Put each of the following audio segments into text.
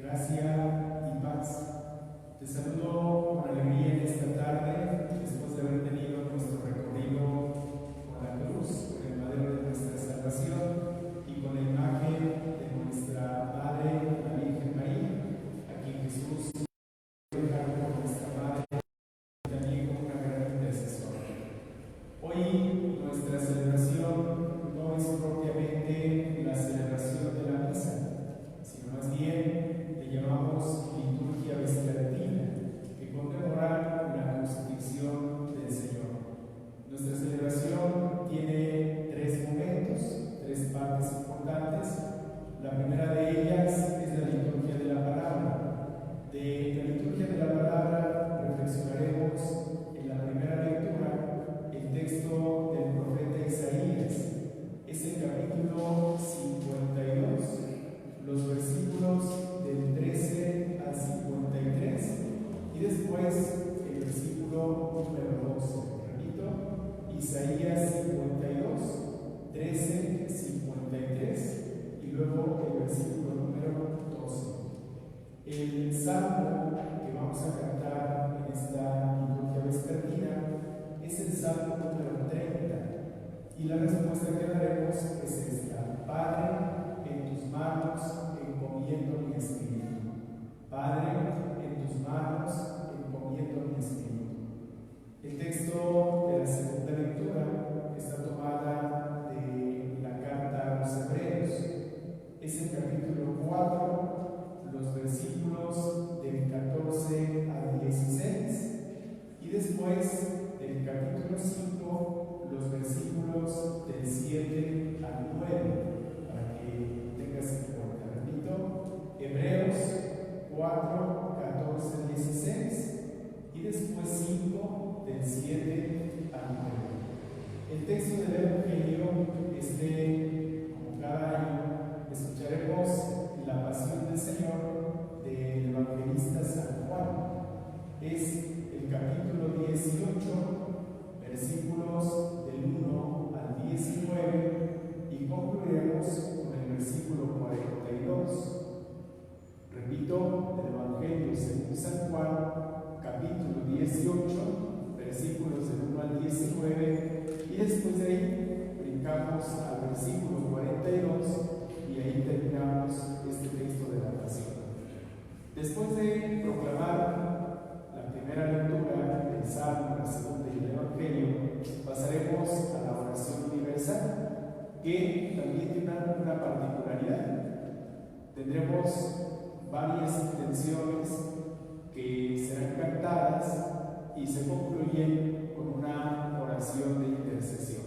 Gracia y paz. Te saludo con alegría en esta tarde, después de haber tenido nuestro recorrido con la cruz, con el madero de nuestra salvación y con la imagen de nuestra Madre, la Virgen María, a quien Jesús deja como nuestra Madre y también como una gran intercesora. Hoy nuestra celebración no es propiamente la celebración de la misa, sino más bien le llamamos liturgia vespertina, que conmemora la crucifixión del Señor. Nuestra celebración tiene tres momentos, tres partes importantes. La primera de ellas es la liturgia de la palabra. De la liturgia de la palabra reflexionaremos en la primera lectura el texto del profeta Isaías. Es el capítulo 52, los versículos del 13 al 53 y después el versículo número 12. Repito, Isaías 52, 13, 53 y luego el versículo número 12. El salmo que vamos a cantar en esta liturgia vespertina es el salmo número 30 y la respuesta que daremos es esta: Padre, en tus manos encomiendo mi espíritu. Padre, en tus manos encomiendo mi espíritu. El texto de la segunda lectura está tomada de la carta a los Hebreos. Es el capítulo 4, los versículos del 14 al 16 y después del capítulo 5, los versículos del 7 al 9, para que tengas en cuenta. Repito, Hebreos 4, 14 al 16 y después 5 del 7 al 9. El texto del Evangelio es de, como cada año, escucharemos la pasión del Señor del evangelista San Juan. Es el capítulo 18, versículos del 1 al 19 y concluiremos con el versículo 42. Repito, del Evangelio según San Juan, capítulo 18, versículos del 1 al 19 y después de ahí brincamos al versículo 42 y ahí terminamos este texto de la pasión. Después de proclamar la primera lectura del Salmo, la segunda y el Evangelio, pasaremos a la oración universal, que también tiene una particularidad. Tendremos varias intenciones que serán cantadas y se concluyen con una oración de intercesión.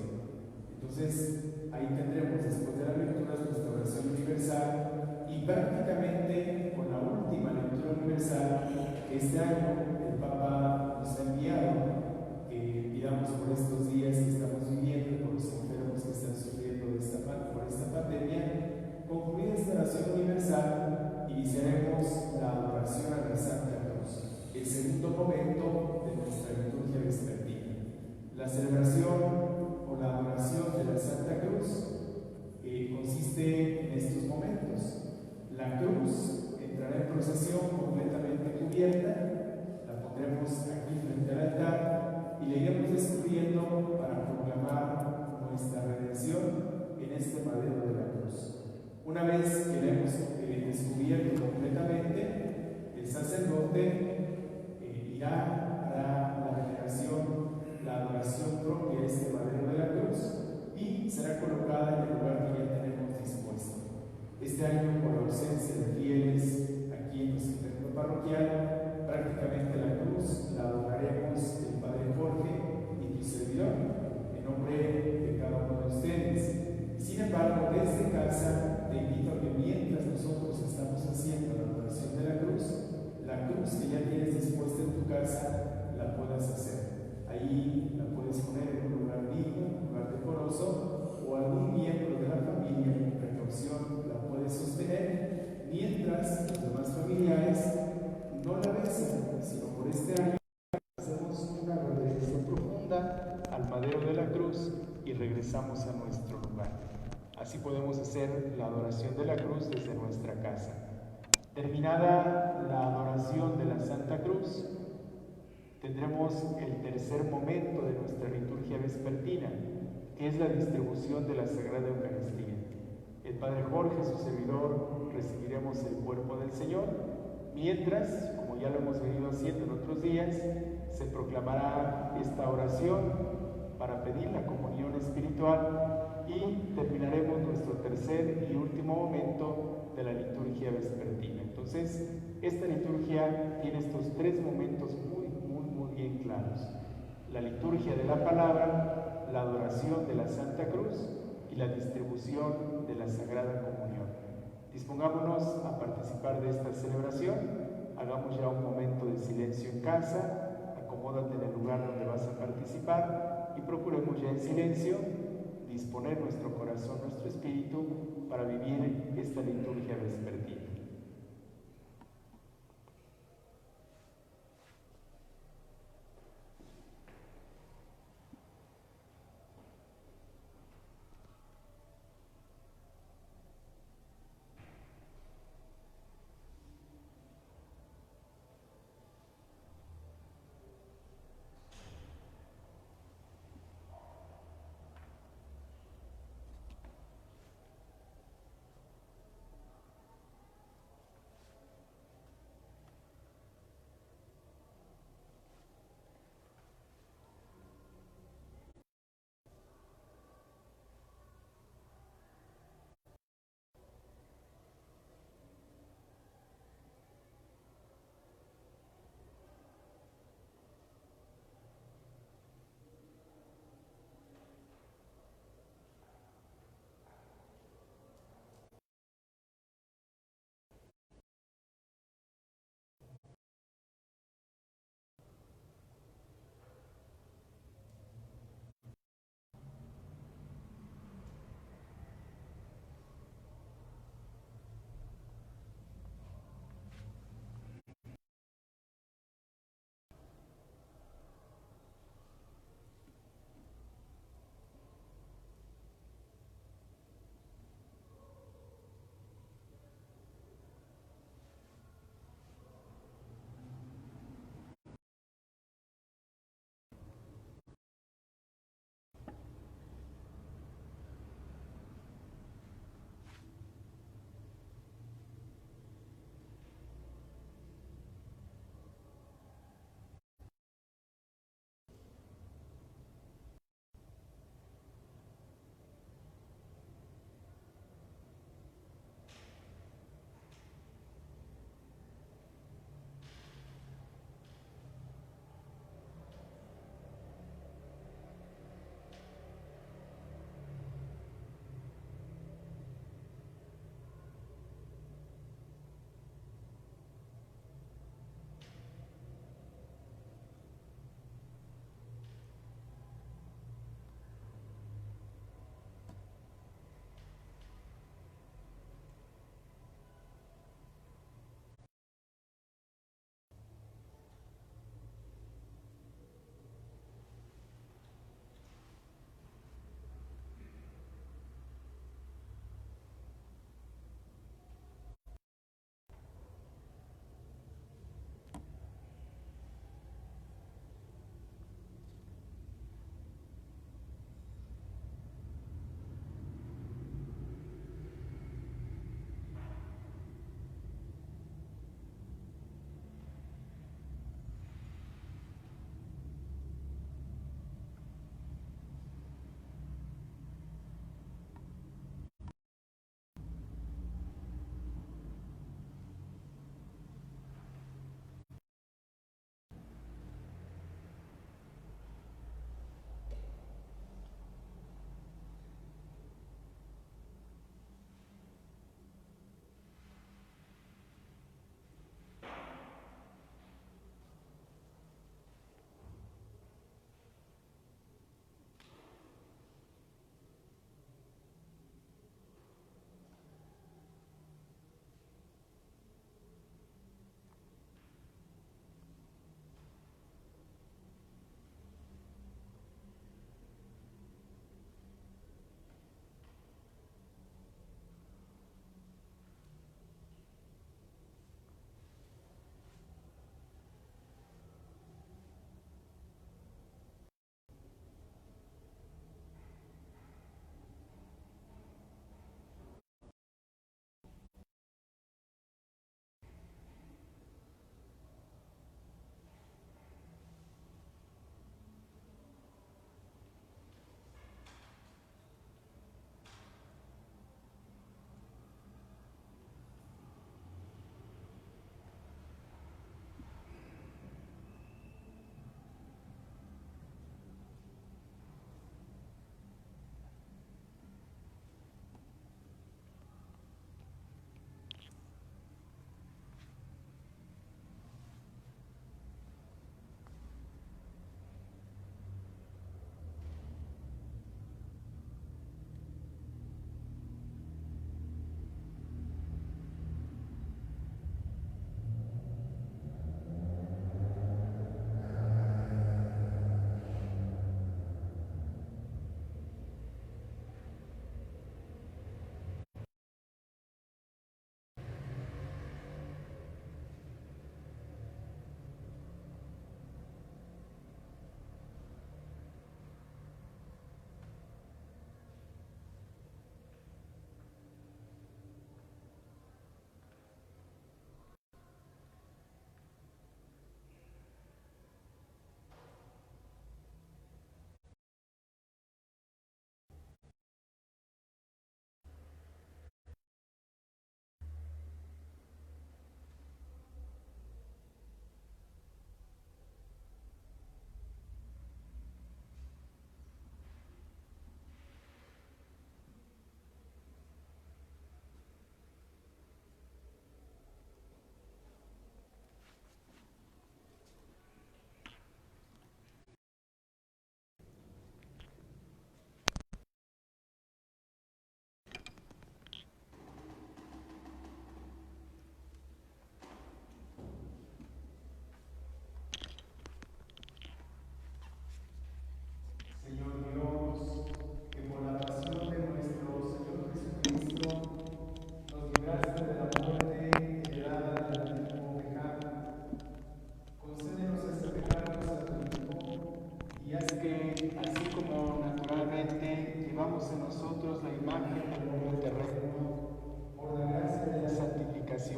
Entonces, ahí tendremos, después de las lecturas, nuestra oración universal y prácticamente con la última lectura universal que este año el Papa nos ha enviado, que pidamos por estos días que estamos viviendo, por los enfermos que están sufriendo por esta pandemia. Concluida esta oración universal, iniciaremos la adoración a la Santa Cruz, el segundo momento de nuestra liturgia vespertina. La celebración o la adoración de la Santa Cruz consiste en estos momentos. La cruz entrará en procesión completamente cubierta, la pondremos aquí frente al altar y la iremos descubriendo para proclamar nuestra redención en este madero de la cruz. Una vez que la hemos descubierto completamente, el sacerdote hará la veneración, la adoración propia de este madero de la cruz y será colocada en el lugar que ya tenemos dispuesto. Este año, por la ausencia de fieles aquí en nuestro templo parroquial, prácticamente la cruz la adoraremos el Padre Jorge y tu servidor, en nombre de cada uno de ustedes. Sin embargo, desde casa te invito a que mientras nosotros estamos haciendo la adoración de la cruz que ya tienes dispuesta en tu casa, la puedas hacer. Ahí la puedes poner en un lugar digno, en un lugar decoroso, o algún miembro de la familia con precaución la puede sostener, mientras los demás familiares no la besan, sino por este año hacemos una reverencia profunda al madero de la cruz y regresamos a nuestro lugar. Así podemos hacer la adoración de la cruz desde nuestra casa. Terminada la adoración de la Santa Cruz, tendremos el tercer momento de nuestra liturgia vespertina, que es la distribución de la Sagrada Eucaristía. El Padre Jorge, su servidor, recibiremos el cuerpo del Señor, mientras, como ya lo hemos venido haciendo en otros días, se proclamará esta oración para pedir la comunión espiritual y terminaremos nuestro tercer y último momento de la liturgia vespertina. Entonces, esta liturgia tiene estos tres momentos muy bien claros: la liturgia de la palabra, la adoración de la Santa Cruz y la distribución de la Sagrada Comunión. Dispongámonos a participar de esta celebración. Hagamos ya un momento de silencio en casa, acomódate en el lugar donde vas a participar y procuremos ya en silencio disponer nuestro corazón, nuestro espíritu para vivir esta liturgia vespertina.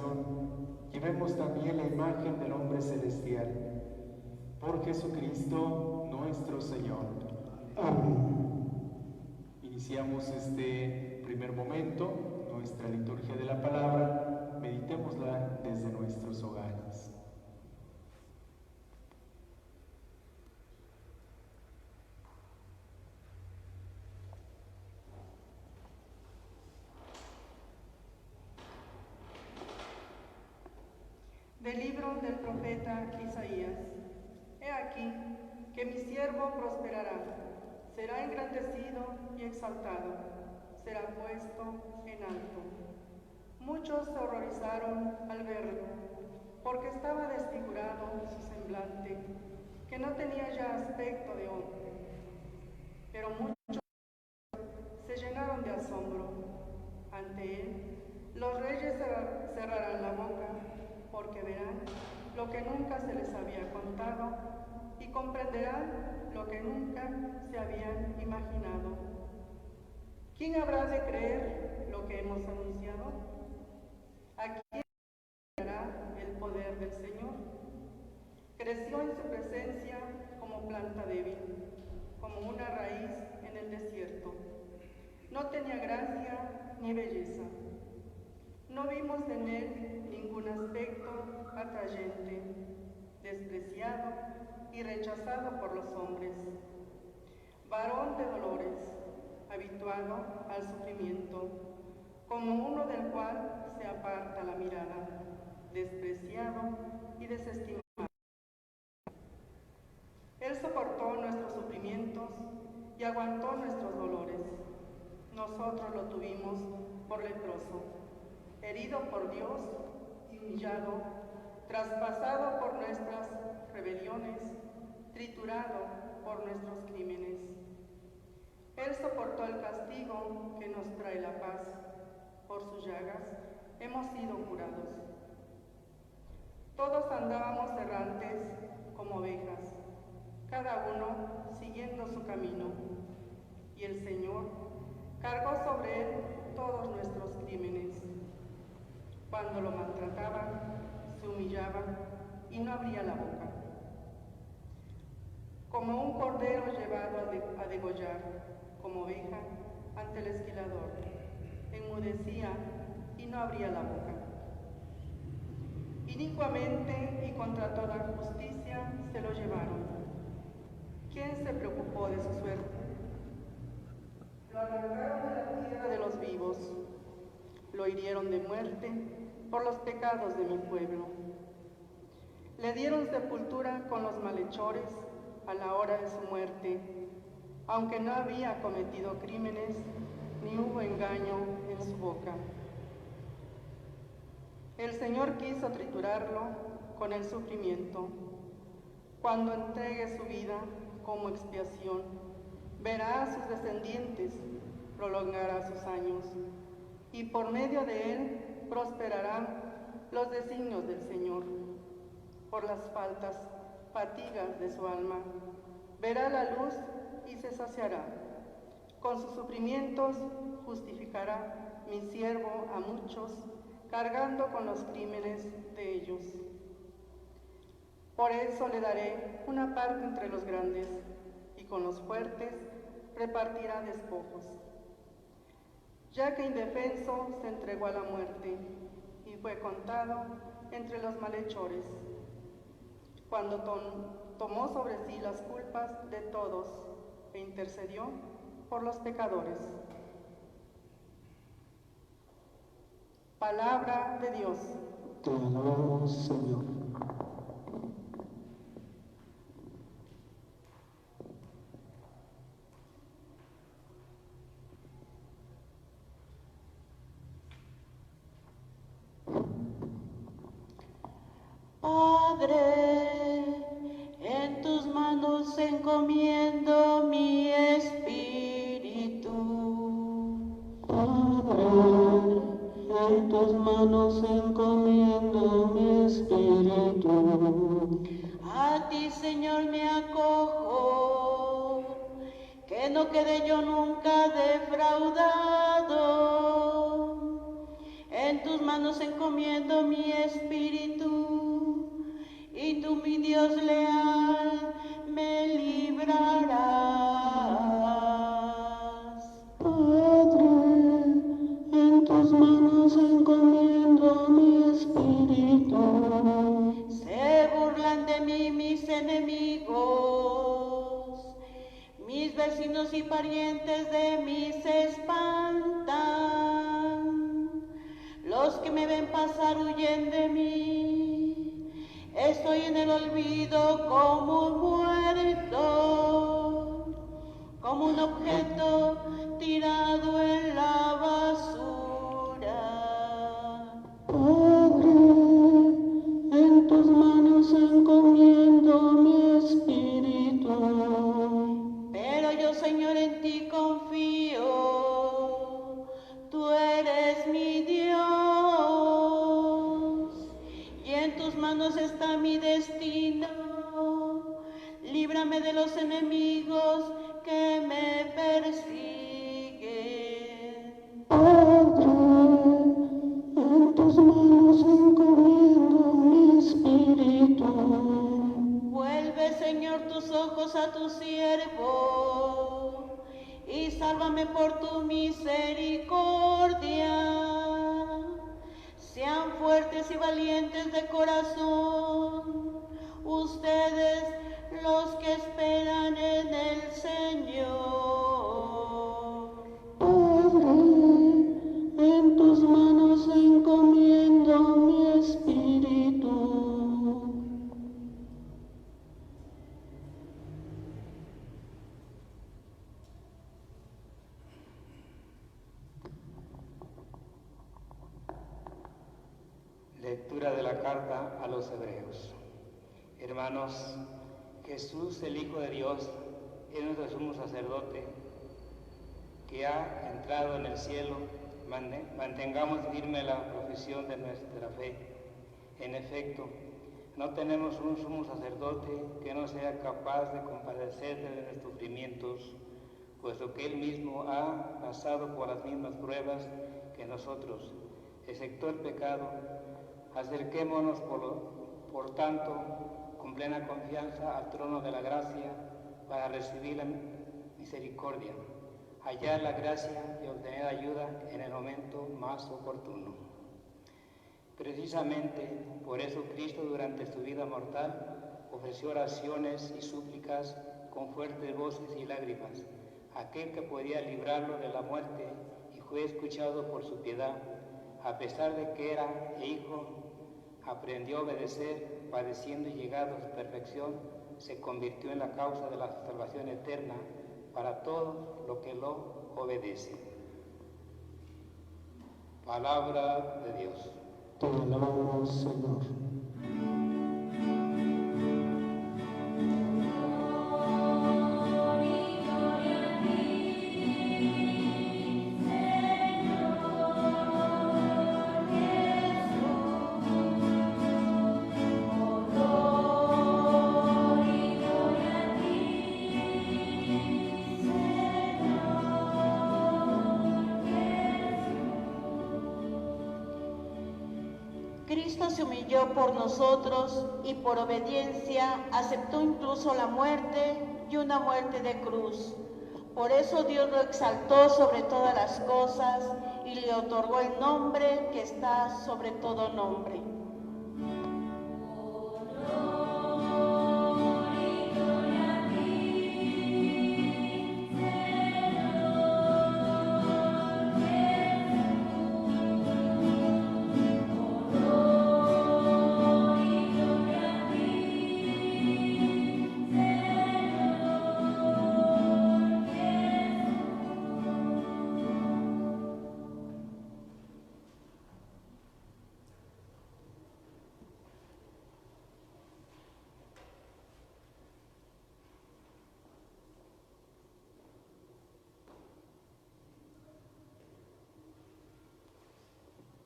oración, llevemos también la imagen del hombre celestial. Por Jesucristo nuestro Señor. Amén. Iniciamos este primer momento, nuestra liturgia de la palabra, meditémosla desde nuestros hogares. Del libro del profeta Isaías. He aquí que mi siervo prosperará, será engrandecido y exaltado, será puesto en alto. Muchos se horrorizaron al verlo, porque estaba desfigurado su semblante, que no tenía ya aspecto de hombre. Pero muchos se llenaron de asombro ante él. Los reyes cerrarán la boca, porque verán lo que nunca se les había contado y comprenderán lo que nunca se habían imaginado. ¿Quién habrá de creer lo que hemos anunciado? ¿A quién dará el poder del Señor? Creció en su presencia como planta débil, como una raíz en el desierto. No tenía gracia ni belleza. No vimos en él ningún aspecto atrayente, despreciado y rechazado por los hombres. Varón de dolores, habituado al sufrimiento, como uno del cual se aparta la mirada, despreciado y desestimado. Él soportó nuestros sufrimientos y aguantó nuestros dolores. Nosotros lo tuvimos por leproso, herido por Dios y humillado, traspasado por nuestras rebeliones, triturado por nuestros crímenes. Él soportó el castigo que nos trae la paz. Por sus llagas hemos sido curados. Todos andábamos errantes como ovejas, cada uno siguiendo su camino, y el Señor cargó sobre él todos nuestros crímenes. Cuando lo maltrataban, se humillaba y no abría la boca. Como un cordero llevado a degollar, como oveja ante el esquilador, enmudecía y no abría la boca. Inicuamente y contra toda justicia se lo llevaron. ¿Quién se preocupó de su suerte? Lo arrancaron de la tierra de los vivos, lo hirieron de muerte por los pecados de mi pueblo. Le dieron sepultura con los malhechores a la hora de su muerte, aunque no había cometido crímenes ni hubo engaño en su boca. El Señor quiso triturarlo con el sufrimiento. Cuando entregue su vida como expiación, verá a sus descendientes, prolongará sus años, y por medio de él prosperarán los designios del Señor. Por las fatigas de su alma, verá la luz y se saciará. Con sus sufrimientos justificará mi siervo a muchos, cargando con los crímenes de ellos. Por eso le daré una parte entre los grandes, y con los fuertes repartirá despojos. Ya que indefenso se entregó a la muerte, y fue contado entre los malhechores. Cuando tomó sobre sí las culpas de todos e intercedió por los pecadores. Palabra de Dios. Te alabamos, Señor. Padre, en tus manos encomiendo mi espíritu. Padre, en tus manos encomiendo mi espíritu. A ti, Señor, me acojo, que no quede yo nunca defraudado. En tus manos encomiendo mi espíritu, y tú, mi Dios leal, me librarás. Padre, en tus manos encomiendo mi espíritu. Se burlan de mí mis enemigos, mis vecinos y parientes de mí se espantan. Los que me ven pasar huyen de mí. Estoy en el olvido como un muerto, como un objeto tirado en la basura. Padre, en tus manos encomiendo mi espíritu. Pero yo, Señor, en ti confío. Tú eres mi Dios, y en tus manos está mi destino. Líbrame de los enemigos que me persiguen. Padre, en tus manos encomiendo mi espíritu. Vuelve, Señor, tus ojos a tu siervo y sálvame por tu misericordia. Sean fuertes y valientes de corazón ustedes los que esperan en el Señor. Padre, en tus manos encomiendo mi espíritu. Lectura de la carta a los Hebreos. Hermanos, Jesús, el Hijo de Dios, es nuestro sumo sacerdote que ha entrado en el cielo. Mantengamos firme la profesión de nuestra fe. En efecto, no tenemos un sumo sacerdote que no sea capaz de compadecerse de nuestros sufrimientos, puesto que Él mismo ha pasado por las mismas pruebas que nosotros, excepto el pecado. Acerquémonos, por tanto, con plena confianza al trono de la gracia para recibir la misericordia, hallar la gracia y obtener ayuda en el momento más oportuno. Precisamente por eso Cristo, durante su vida mortal, ofreció oraciones y súplicas con fuertes voces y lágrimas a aquel que podía librarlo de la muerte, y fue escuchado por su piedad. A pesar de que era hijo, aprendió a obedecer, padeciendo y llegado a su perfección, se convirtió en la causa de la salvación eterna para todo lo que lo obedece. Palabra de Dios. Te alabamos, Señor. Cristo se humilló por nosotros y por obediencia aceptó incluso la muerte y una muerte de cruz. Por eso Dios lo exaltó sobre todas las cosas y le otorgó el nombre que está sobre todo nombre.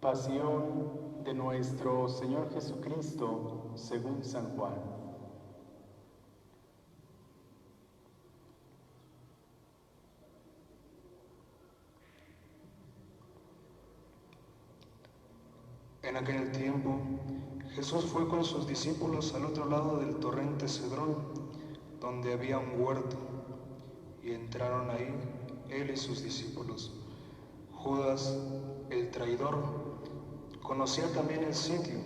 Pasión de nuestro Señor Jesucristo según San Juan. Jesús fue con sus discípulos al otro lado del torrente Cedrón, donde había un huerto, y entraron ahí él y sus discípulos. Judas, el traidor, conocía también el sitio,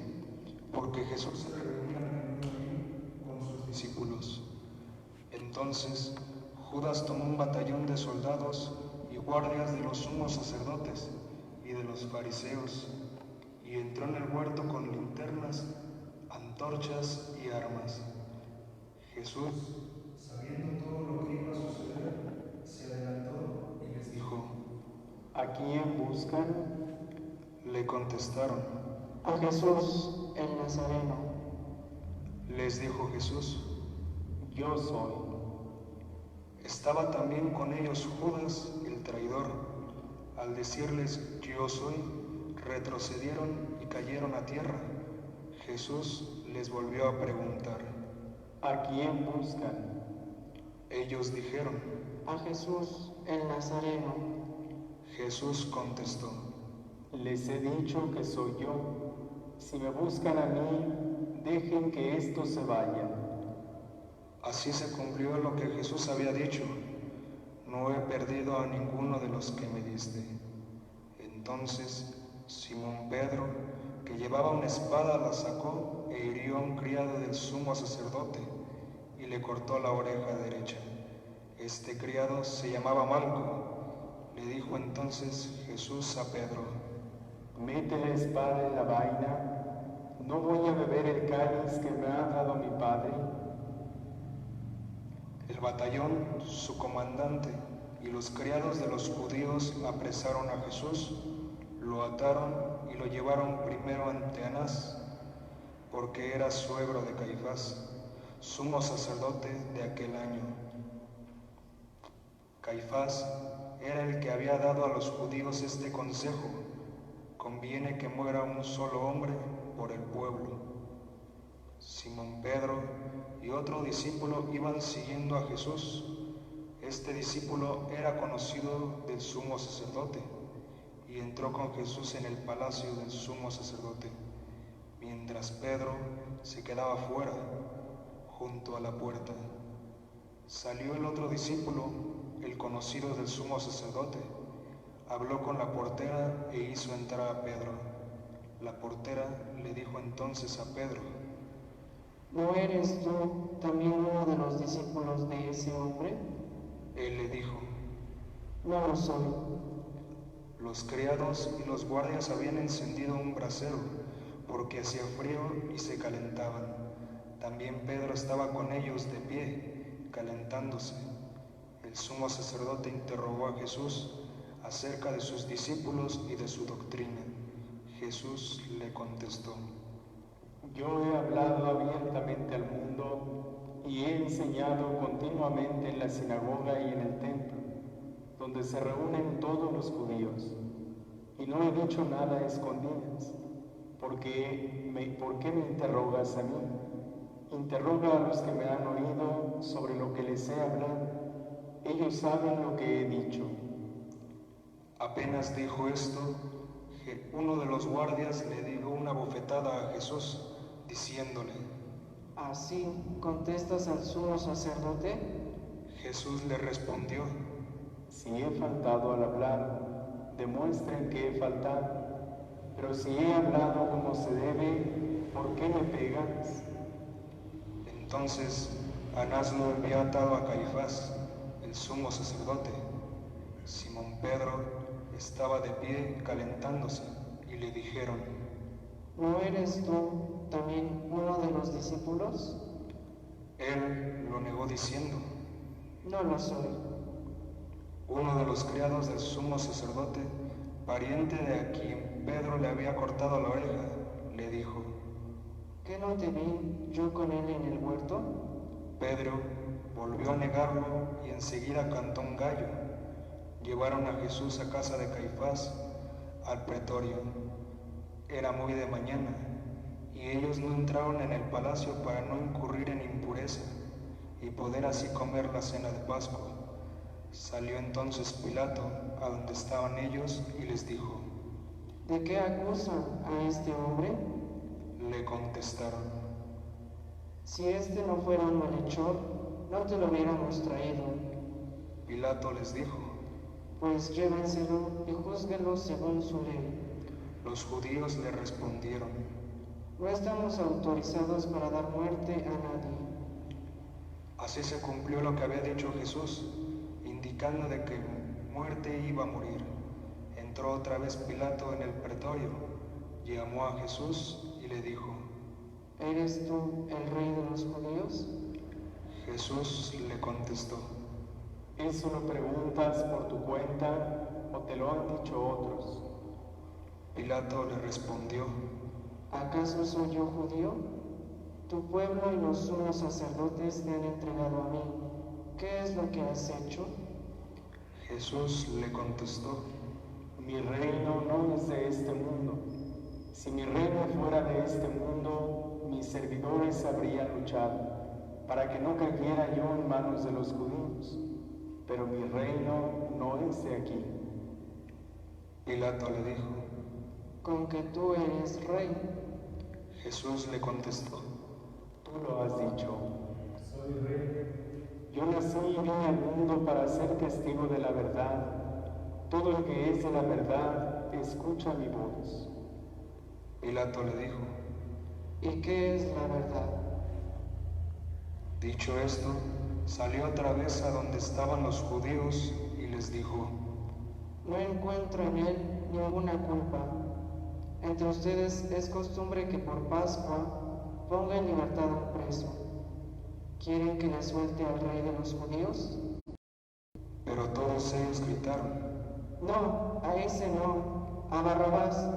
porque Jesús se reunía con sus discípulos. Entonces Judas tomó un batallón de soldados y guardias de los sumos sacerdotes y de los fariseos, y entró en el huerto con linternas, antorchas y armas. Jesús, sabiendo todo lo que iba a suceder, se adelantó y les dijo: ¿A quién buscan? Le contestaron. A Jesús, el Nazareno. Les dijo Jesús: Yo soy. Estaba también con ellos Judas, el traidor. Al decirles yo soy, retrocedieron y cayeron a tierra. Jesús les volvió a preguntar: ¿A quién buscan? Ellos dijeron: A Jesús, el Nazareno. Jesús contestó: Les he dicho que soy yo. Si me buscan a mí, dejen que estos se vayan. Así se cumplió lo que Jesús había dicho: no he perdido a ninguno de los que me diste. Entonces Simón Pedro, que llevaba una espada, la sacó e hirió a un criado del sumo sacerdote y le cortó la oreja derecha. Este criado se llamaba Malco. Le dijo entonces Jesús a Pedro: Mete la espada en la vaina. ¿No voy a beber el cáliz que me ha dado mi Padre? El batallón, su comandante y los criados de los judíos apresaron a Jesús, lo ataron y lo llevaron primero ante Anás, porque era suegro de Caifás, sumo sacerdote de aquel año. Caifás era el que había dado a los judíos este consejo: conviene que muera un solo hombre por el pueblo. Simón Pedro y otro discípulo iban siguiendo a Jesús. Este discípulo era conocido del sumo sacerdote y entró con Jesús en el palacio del sumo sacerdote, mientras Pedro se quedaba fuera, junto a la puerta. Salió el otro discípulo, el conocido del sumo sacerdote, habló con la portera e hizo entrar a Pedro. La portera le dijo entonces a Pedro: ¿No eres tú también uno de los discípulos de ese hombre? Él le dijo: No lo soy. Los criados y los guardias habían encendido un brasero, porque hacía frío y se calentaban. También Pedro estaba con ellos de pie, calentándose. El sumo sacerdote interrogó a Jesús acerca de sus discípulos y de su doctrina. Jesús le contestó: Yo he hablado abiertamente al mundo y he enseñado continuamente en la sinagoga y en el templo, donde se reúnen todos los judíos, y no he dicho nada a escondidas. ¿Por qué me interrogas a mí? Interroga a los que me han oído sobre lo que les he hablado. Ellos saben lo que he dicho. Apenas dijo esto, uno de los guardias le dio una bofetada a Jesús, diciéndole: ¿Así contestas al sumo sacerdote? Jesús le respondió: Si he faltado al hablar, demuestren que he faltado. Pero si he hablado como se debe, ¿por qué me pegas? Entonces Anás lo había atado a Caifás, el sumo sacerdote. Simón Pedro estaba de pie calentándose, y le dijeron: ¿No eres tú también uno de los discípulos? Él lo negó diciendo: No lo soy. Uno de los criados del sumo sacerdote, pariente de a quien Pedro le había cortado la oreja, le dijo: ¿Qué no te vi yo con él en el huerto? Pedro volvió a negarlo y enseguida cantó un gallo. Llevaron a Jesús a casa de Caifás, al pretorio. Era muy de mañana, y ellos no entraron en el palacio para no incurrir en impureza y poder así comer la cena de Pascua. Salió entonces Pilato a donde estaban ellos y les dijo: ¿De qué acusan a este hombre? contestaron: Si este no fuera un malhechor, no te lo hubiéramos traído. Pilato les dijo: Pues llévenselo y júzguenlo según su ley. Los judíos le respondieron: No estamos autorizados para dar muerte a nadie. Así se cumplió lo que había dicho Jesús, indicando de que muerte iba a morir. Entró otra vez Pilato en el pretorio, llamó a Jesús y le dijo: ¿Eres tú el rey de los judíos? Jesús le contestó: ¿Eso lo preguntas por tu cuenta o te lo han dicho otros? Pilato le respondió: ¿Acaso soy yo judío? Tu pueblo y los sumos sacerdotes te han entregado a mí. ¿Qué es lo que has hecho? Jesús le contestó: Mi reino no es de este mundo. Si mi reino fuera de este mundo, mis servidores habrían luchado para que no cayera yo en manos de los judíos. Pero mi reino no es de aquí. Pilato le dijo: Con que tú eres rey. Jesús le contestó: Tú lo has dicho. Soy rey. Yo nací y vine al mundo para ser testigo de la verdad. Todo el que es de la verdad escucha mi voz. Pilato le dijo: ¿Y qué es la verdad? Dicho esto, salió otra vez a donde estaban los judíos y les dijo: No encuentro en él ninguna culpa. Entre ustedes es costumbre que por Pascua ponga en libertad a un preso. ¿Quieren que le suelte al rey de los judíos? Pero todos ellos gritaron: No, a ese no, a Barrabás.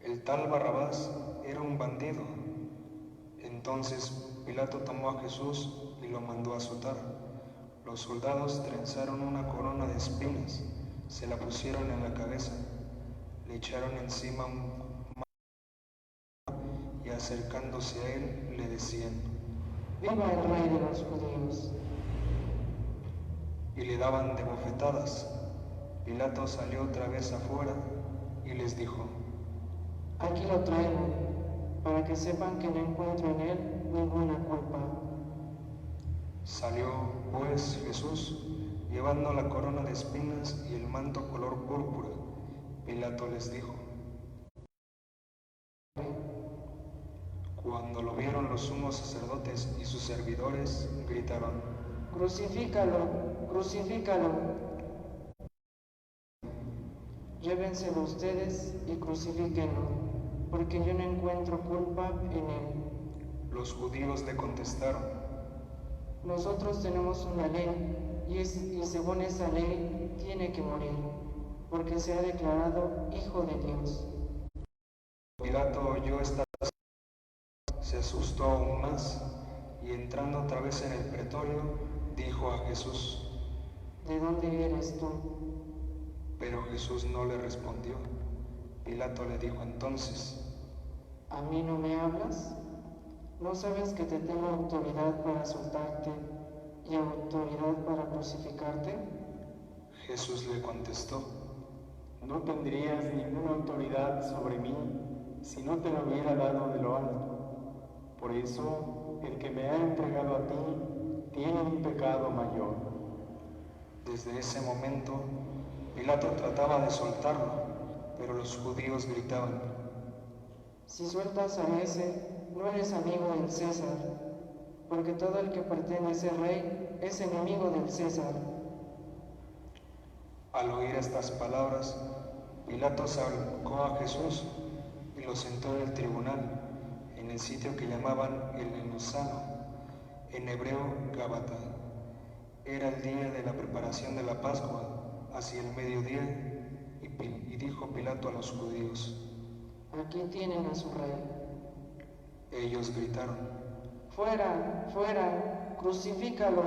El tal Barrabás era un bandido. Entonces Pilato tomó a Jesús y lo mandó a azotar. Los soldados trenzaron una corona de espinas, se la pusieron en la cabeza, le echaron encima un y acercándose a él le decían: ¡Viva el rey de los judíos! Y le daban de bofetadas. Pilato salió otra vez afuera y les dijo: Aquí lo traigo, para que sepan que no encuentro en él ninguna culpa. Salió pues Jesús, llevando la corona de espinas y el manto color púrpura. Pilato les dijo. Cuando lo vieron los sumos sacerdotes y sus servidores, gritaron: ¡Crucifícalo! ¡Crucifícalo! Llévenselo ustedes y crucifíquenlo, porque yo no encuentro culpa en él. Los judíos le contestaron: Nosotros tenemos una ley, y según esa ley tiene que morir, porque se ha declarado Hijo de Dios. Pilato oyó esta cosa, se asustó aún más, y entrando otra vez en el pretorio, dijo a Jesús: ¿De dónde eres tú? Pero Jesús no le respondió. Pilato le dijo entonces: ¿A mí no me hablas? ¿No sabes que te tengo autoridad para soltarte y autoridad para crucificarte? Jesús le contestó: No tendrías ninguna autoridad sobre mí si no te lo hubiera dado de lo alto. Por eso, el que me ha entregado a ti tiene un pecado mayor. Desde ese momento, Pilato trataba de soltarlo, pero los judíos gritaban: Si sueltas a ese, no eres amigo del César, porque todo el que pretende ser rey es enemigo del César. Al oír estas palabras, Pilato sacó a Jesús y lo sentó en el tribunal, en el sitio que llamaban el Enosano, en hebreo Gábata. Era el día de la preparación de la Pascua, hacia el mediodía, y dijo Pilato a los judíos: Aquí tienen a su rey. Ellos gritaron: ¡Fuera, fuera! ¡Crucifícalo!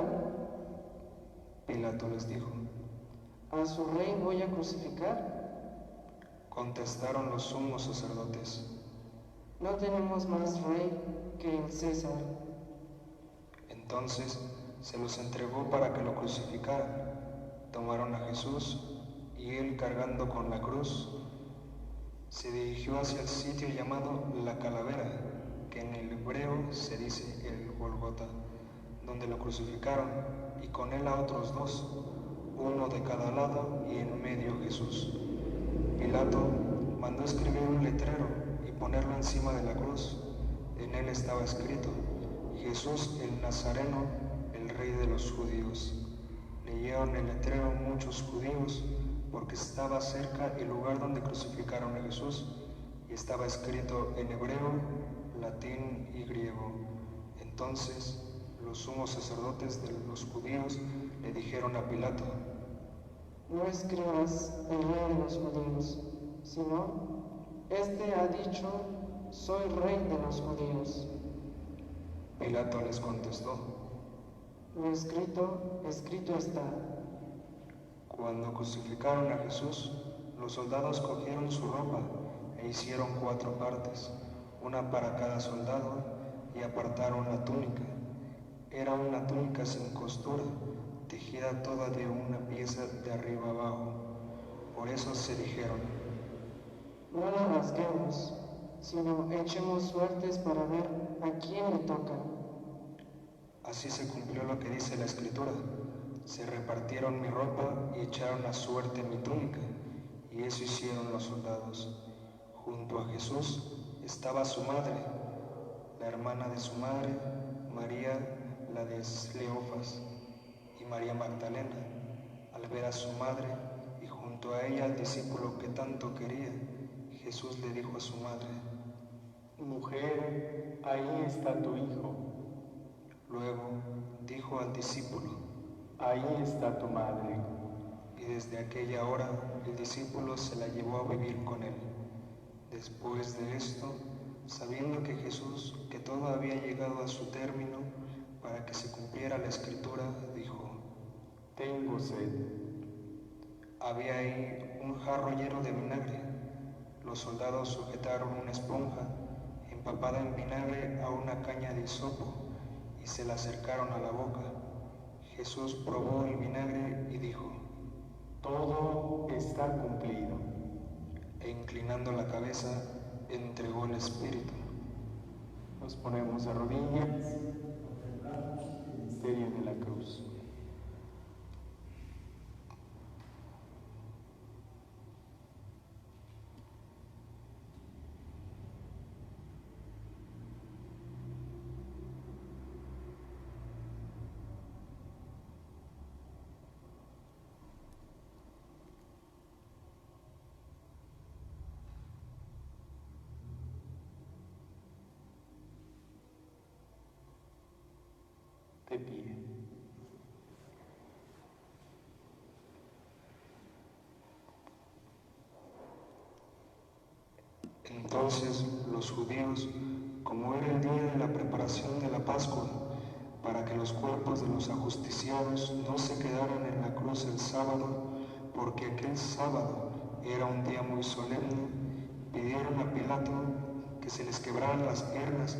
Pilato les dijo: ¿A su rey voy a crucificar? Contestaron los sumos sacerdotes: No tenemos más rey que el César. Entonces se los entregó para que lo crucificaran. Tomaron a Jesús y él, cargando con la cruz, Se dirigió hacia el sitio llamado La Calavera, que en el hebreo se dice el Golgota, donde lo crucificaron, y con él a otros dos, uno de cada lado y en medio Jesús. Pilato mandó escribir un letrero y ponerlo encima de la cruz. En él estaba escrito: Jesús el Nazareno, el Rey de los Judíos. Leyeron el letrero muchos judíos, porque estaba cerca el lugar donde crucificaron a Jesús, y estaba escrito en hebreo, latín y griego. Entonces los sumos sacerdotes de los judíos le dijeron a Pilato: No escribas el Rey de los Judíos, sino, este ha dicho: soy Rey de los Judíos. Pilato les contestó: Lo escrito, escrito está. Cuando crucificaron a Jesús, los soldados cogieron su ropa e hicieron 4 partes, una para cada soldado, y apartaron la túnica. Era una túnica sin costura, tejida toda de una pieza de arriba abajo. Por eso se dijeron: No la rasguemos, sino echemos suertes para ver a quién le toca. Así se cumplió lo que dice la Escritura: se repartieron mi ropa y echaron a suerte mi túnica, y eso hicieron los soldados. Junto a Jesús estaba su madre, la hermana de su madre, María, la de Cleofas, y María Magdalena. Al ver a su madre y junto a ella al discípulo que tanto quería, Jesús le dijo a su madre: Mujer, ahí está tu hijo. Luego dijo al discípulo: Ahí está tu madre. Y desde aquella hora el discípulo se la llevó a vivir con él. Después de esto, sabiendo que Jesús, que todo había llegado a su término, para que se cumpliera la Escritura, dijo: Tengo sed. Había ahí un jarro lleno de vinagre. Los soldados sujetaron una esponja empapada en vinagre a una caña de hisopo y se la acercaron a la boca. Jesús probó el vinagre y dijo: Todo está cumplido. E inclinando la cabeza, entregó el Espíritu. Nos ponemos de rodillas, contemplamos el misterio de la cruz. De pie. Entonces los judíos, como era el día de la preparación de la Pascua, para que los cuerpos de los ajusticiados no se quedaran en la cruz el sábado, porque aquel sábado era un día muy solemne, pidieron a Pilato que se les quebraran las piernas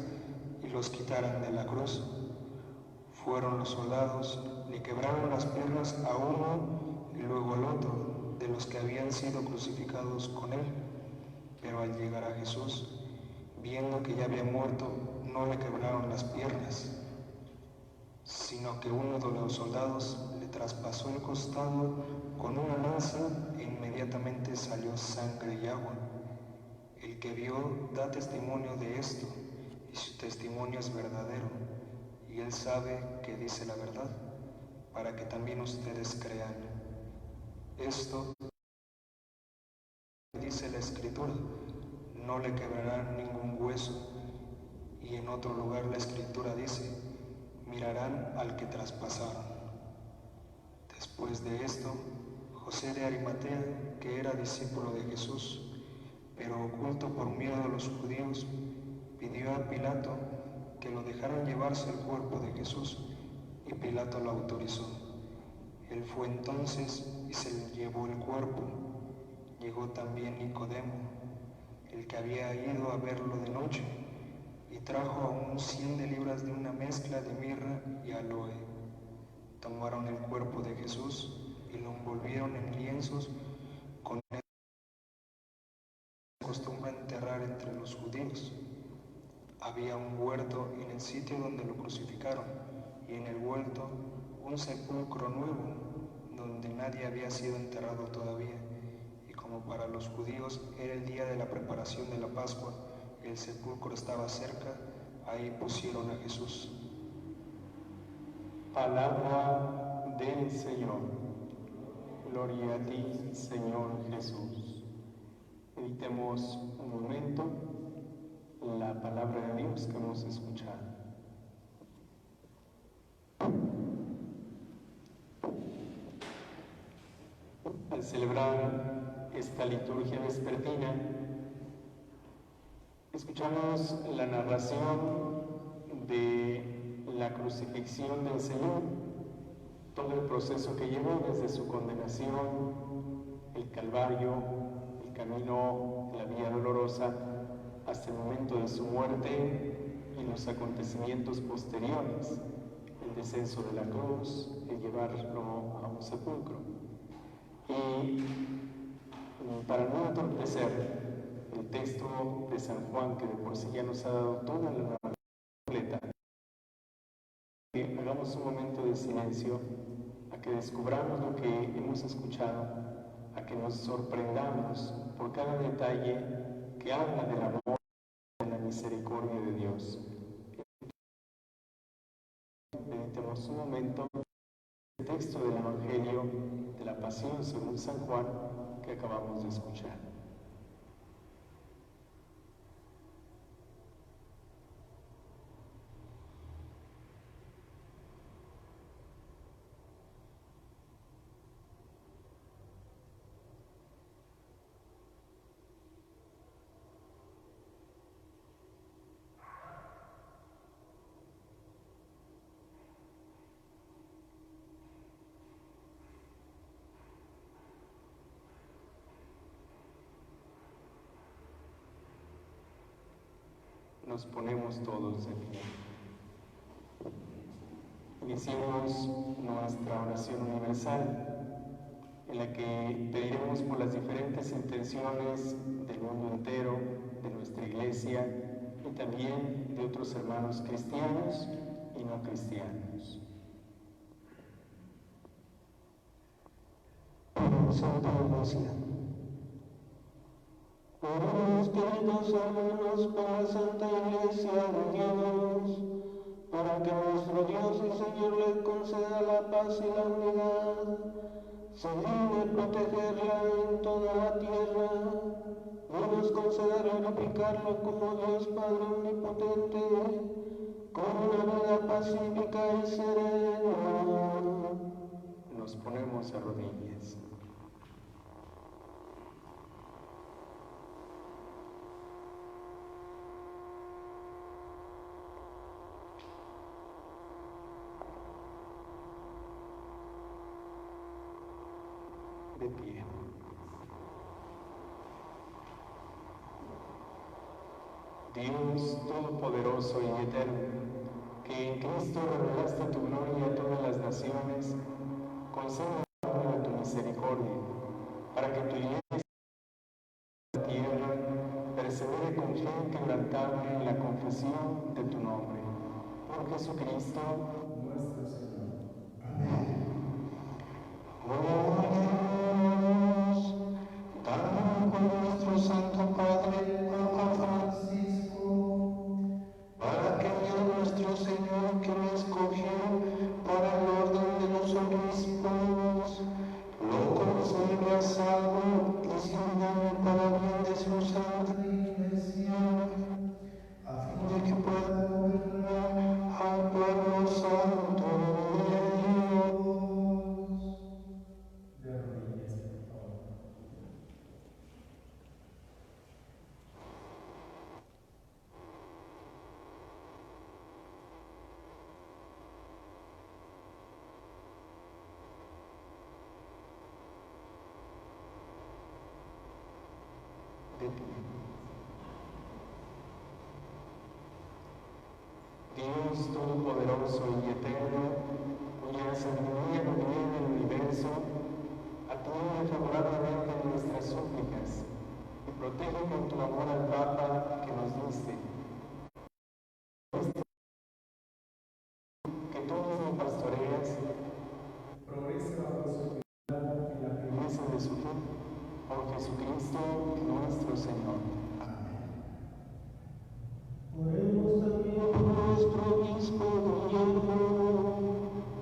y los quitaran de la cruz. Fueron los soldados, le quebraron las piernas a uno y luego al otro de los que habían sido crucificados con él. Pero al llegar a Jesús, viendo que ya había muerto, no le quebraron las piernas, sino que uno de los soldados le traspasó el costado con una lanza e inmediatamente salió sangre y agua. El que vio da testimonio de esto, y su testimonio es verdadero, y él sabe que dice la verdad, para que también ustedes crean. Esto dice la Escritura: no le quebrarán ningún hueso. Y en otro lugar la Escritura dice: mirarán al que traspasaron. Después de esto, José de Arimatea, que era discípulo de Jesús, pero oculto por miedo a los judíos, pidió a Pilato que lo dejaran llevarse el cuerpo de Jesús, y Pilato lo autorizó. Él fue entonces y se le llevó el cuerpo. Llegó también Nicodemo, el que había ido a verlo de noche, y trajo aún 100 libras de una mezcla de mirra y aloe. Tomaron el cuerpo de Jesús y lo envolvieron en lienzos con el costó los judíos. Había un huerto en el sitio donde lo crucificaron, y en el huerto un sepulcro nuevo, donde nadie había sido enterrado todavía. Y como para los judíos era el día de la preparación de la Pascua, el sepulcro estaba cerca, ahí pusieron a Jesús. Palabra del Señor. Gloria a ti, Señor Jesús. Meditemos un momento la palabra de Dios que hemos escuchado. Al celebrar esta liturgia vespertina, escuchamos la narración de la crucifixión del Señor, todo el proceso que llevó desde su condenación, el Calvario, el camino, la vía dolorosa, hasta el momento de su muerte y los acontecimientos posteriores, el descenso de la cruz, el llevarlo a un sepulcro. Y para no entorpecer el texto de San Juan, que de por sí ya nos ha dado toda la narración completa, hagamos un momento de silencio, a que descubramos lo que hemos escuchado, a que nos sorprendamos por cada detalle que habla del amor y de la misericordia de Dios. Meditemos un momento el texto del Evangelio de la Pasión según San Juan que acabamos de escuchar. Nos ponemos todos de pie. Iniciemos nuestra oración universal, en la que pediremos por las diferentes intenciones del mundo entero, de nuestra iglesia y también de otros hermanos cristianos y no cristianos. Santa Iglesia. Oremos, queridos hermanos, por la Santa Iglesia de Dios, para que nuestro Dios y Señor le conceda la paz y la unidad, se digne protegerla en toda la tierra, y nos conceda glorificarlo como Dios Padre Omnipotente, con una vida pacífica y serena. Nos ponemos a rodillas. De pie. Dios Todopoderoso y Eterno, que en Cristo revelaste tu gloria a todas las naciones, concédenos de tu misericordia, para que tu iglesia en la tierra persevere con fe inquebrantable en la confesión de tu nombre. Por Jesucristo Nuestro Señor. Amén. Oremos, dando con nuestro Santo Padre, Papa Francisco, para que Dios nuestro Señor, que lo escogió para el orden de los obispos, lo conserve a salvo y sin daño para bien de su Santa Iglesia, a fin de que pueda gobernar al pueblo santo de Dios. De rodillas, por favor. de pie. Dios Todopoderoso y Eterno, cuya sabiduría domina el universo, atiende favorablemente nuestras súplicas Protege con tu amor al Papa que nos diste. Que todos los pastoreas progrese bajo su autoridad en la promesa de su fe, por Jesucristo nuestro Señor. Oremos también por nuestro obispo Guillermo,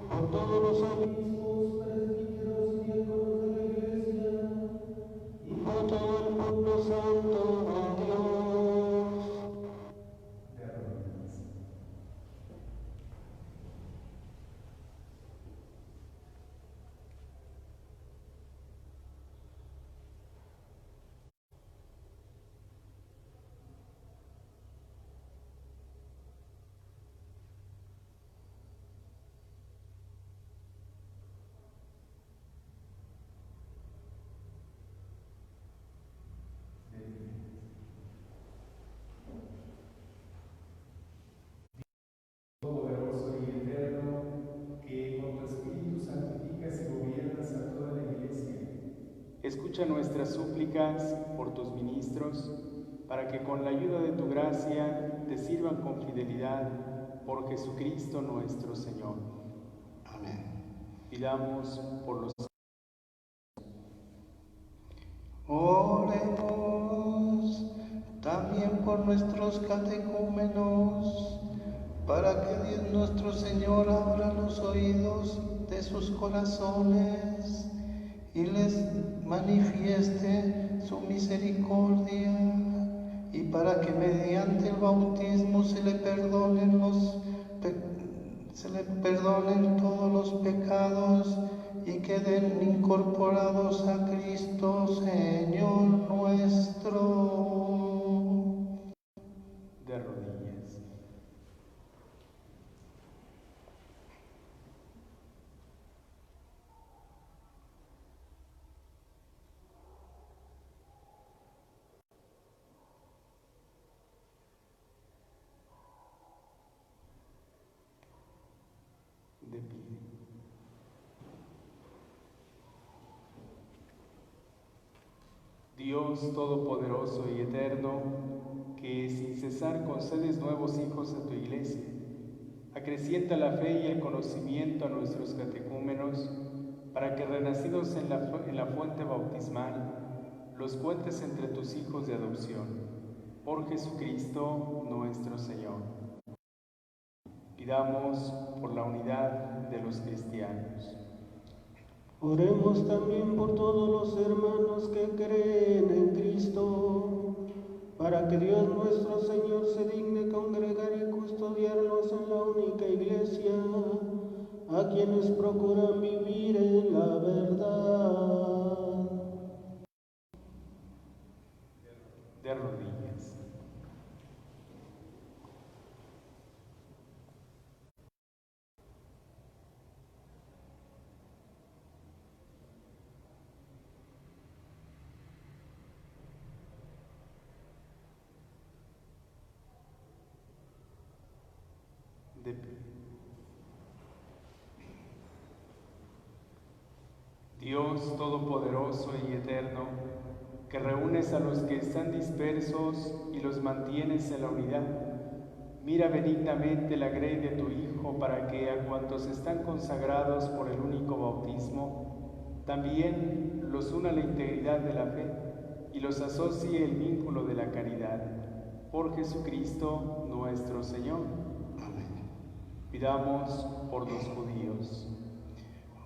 por todos los obispos, presbíteros y diáconos de la Iglesia, y por todo el pueblo santo de Dios. de rodillas. Poderoso y eterno, que con tu Espíritu santificas y gobiernas a toda la Iglesia. Escucha nuestras súplicas por tus ministros, para que con la ayuda de tu gracia te sirvan con fidelidad por Jesucristo nuestro Señor. Amén. Pidamos por los Oremos también por nuestros catecúmenos, para que Dios nuestro Señor abra los oídos de sus corazones y les manifieste su misericordia, y para que mediante el bautismo se le perdonen todos los pecados y queden incorporados a Cristo, Señor nuestro. de rodillas. De pie. Dios Todopoderoso y Eterno, que sin cesar concedes nuevos hijos a tu Iglesia, acrecienta la fe y el conocimiento a nuestros catecúmenos, para que renacidos en la fuente bautismal, los cuentes entre tus hijos de adopción, por Jesucristo nuestro Señor. Pidamos por la unidad de los cristianos. Oremos también por todos los hermanos que creen en Cristo, para que Dios nuestro Señor se digne congregar y custodiarnos en la única Iglesia, a quienes procuran vivir en la verdad. De rodillas. De pie. Dios Todopoderoso y Eterno, que reúnes a los que están dispersos y los mantienes en la unidad, mira benignamente la grey de tu Hijo, para que a cuantos están consagrados por el único bautismo, también los una la integridad de la fe y los asocie el vínculo de la caridad. Por Jesucristo nuestro Señor. Pidamos por los judíos.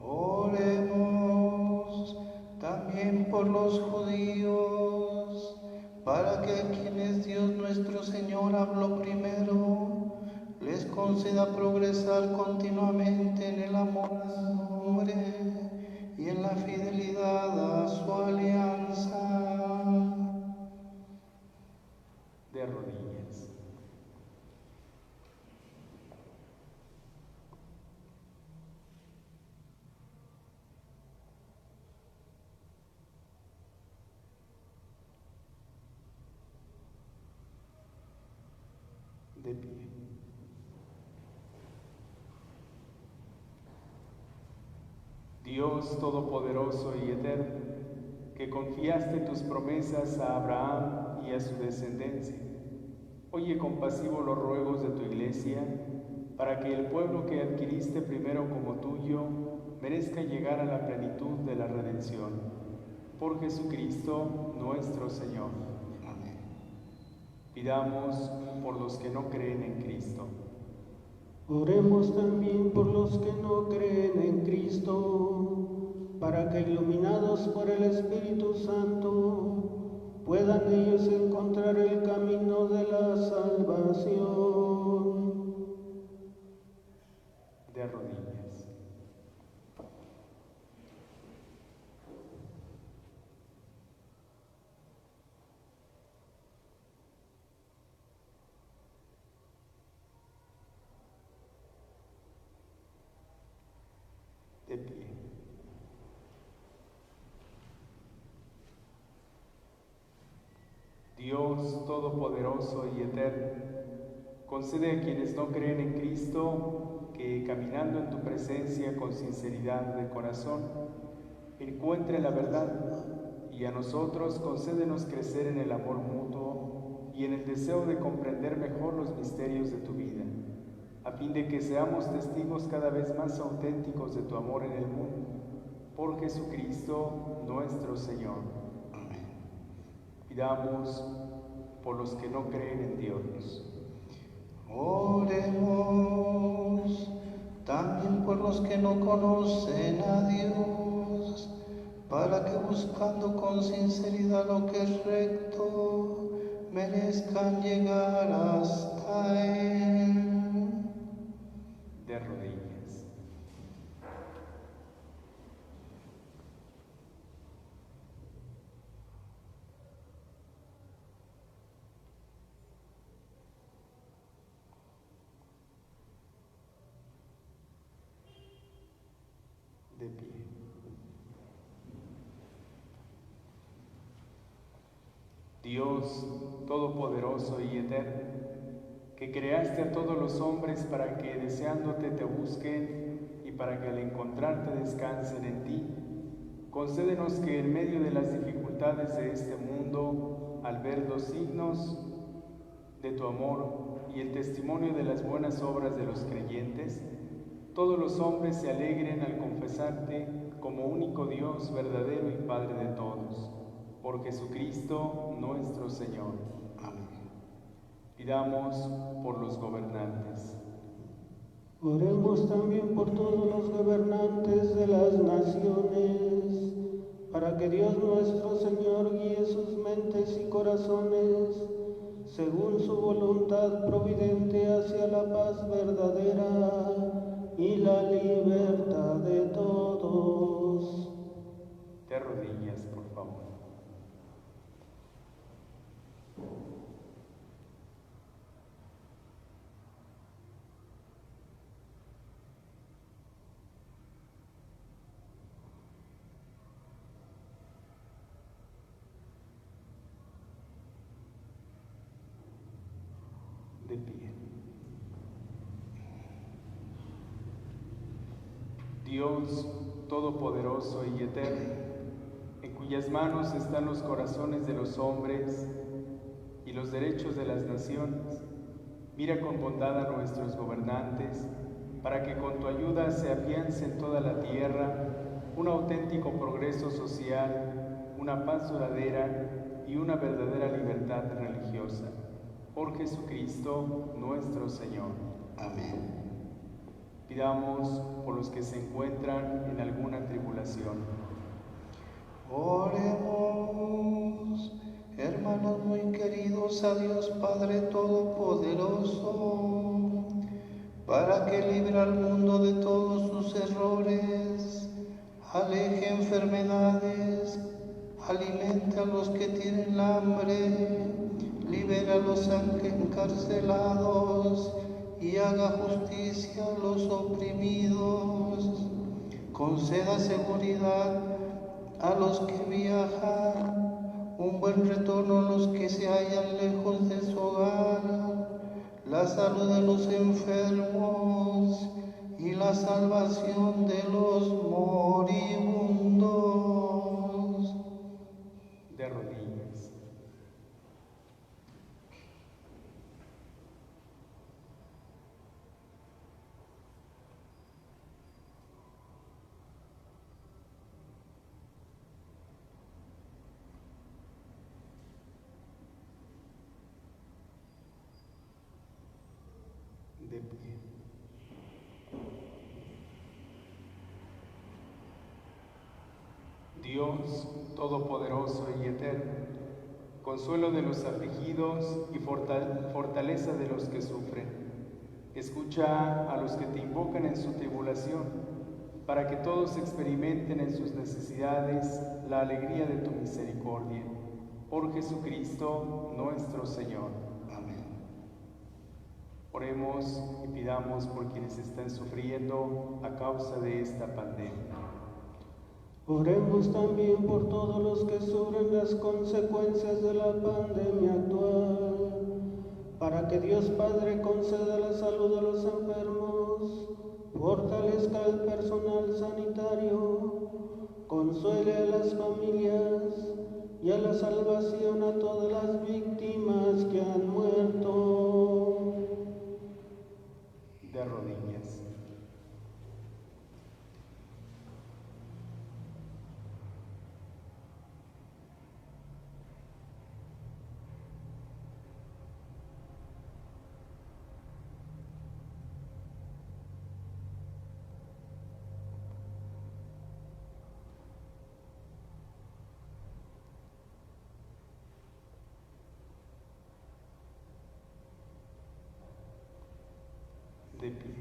Oremos también por los judíos, para que quienes Dios nuestro Señor habló primero, les conceda progresar continuamente en el amor a su nombre y en la fidelidad a su alianza. De rodillas. De pie. Dios Todopoderoso y Eterno, que confiaste tus promesas a Abraham y a su descendencia, oye compasivo los ruegos de tu Iglesia, para que el pueblo que adquiriste primero como tuyo merezca llegar a la plenitud de la redención. Por Jesucristo nuestro Señor. Amén. Pidamos por los que no creen en Cristo. Oremos también por los que no creen en Cristo, para que iluminados por el Espíritu Santo puedan ellos encontrar el camino de la salvación. De rodillas. De pie. Dios Todopoderoso y Eterno, concede a quienes no creen en Cristo que, caminando en tu presencia con sinceridad de corazón, encuentren la verdad, y a nosotros concédenos crecer en el amor mutuo y en el deseo de comprender mejor los misterios de tu vida, a fin de que seamos testigos cada vez más auténticos de tu amor en el mundo. Por Jesucristo nuestro Señor. Amén. Pidamos por los que no creen en Dios. Oremos también por los que no conocen a Dios, para que buscando con sinceridad lo que es recto, merezcan llegar hasta Él. De rodillas. De pie. Dios Todopoderoso y Eterno, que creaste a todos los hombres para que deseándote te busquen y para que al encontrarte descansen en ti, concédenos que en medio de las dificultades de este mundo, al ver los signos de tu amor y el testimonio de las buenas obras de los creyentes, todos los hombres se alegren al confesarte como único Dios verdadero y Padre de todos. Por Jesucristo nuestro Señor. Amén. Pidamos por los gobernantes. Oremos también por todos los gobernantes de las naciones, para que Dios nuestro Señor guíe sus mentes y corazones según su voluntad providente hacia la paz verdadera y la libertad de todos. De rodillas, por favor. De pie. Dios Todopoderoso y Eterno, en cuyas manos están los corazones de los hombres y los derechos de las naciones, mira con bondad a nuestros gobernantes, para que con tu ayuda se afiance en toda la tierra un auténtico progreso social, una paz duradera y una verdadera libertad religiosa. Por Jesucristo nuestro Señor. Amén. Pidamos por los que se encuentran en alguna tribulación. Oremos, hermanos muy queridos, a Dios Padre Todopoderoso, para que libre al mundo de todos sus errores, aleje enfermedades, alimente a los que tienen hambre, libera a los encarcelados y haga justicia a los oprimidos. Conceda seguridad a los que viajan, un buen retorno a los que se hallan lejos de su hogar, la salud de los enfermos y la salvación de los moribundos. De pie. Dios Todopoderoso y Eterno, consuelo de los afligidos y fortaleza de los que sufren, escucha a los que te invocan en su tribulación, para que todos experimenten en sus necesidades la alegría de tu misericordia. Por Jesucristo nuestro Señor. Amén. Oremos y pidamos por quienes están sufriendo a causa de esta pandemia. Oremos también por todos los que sufren las consecuencias de la pandemia actual, para que Dios Padre conceda la salud a los enfermos, fortalezca al personal sanitario, consuele a las familias y a la salvación a todas las víctimas que han muerto. De rodillas. De pie.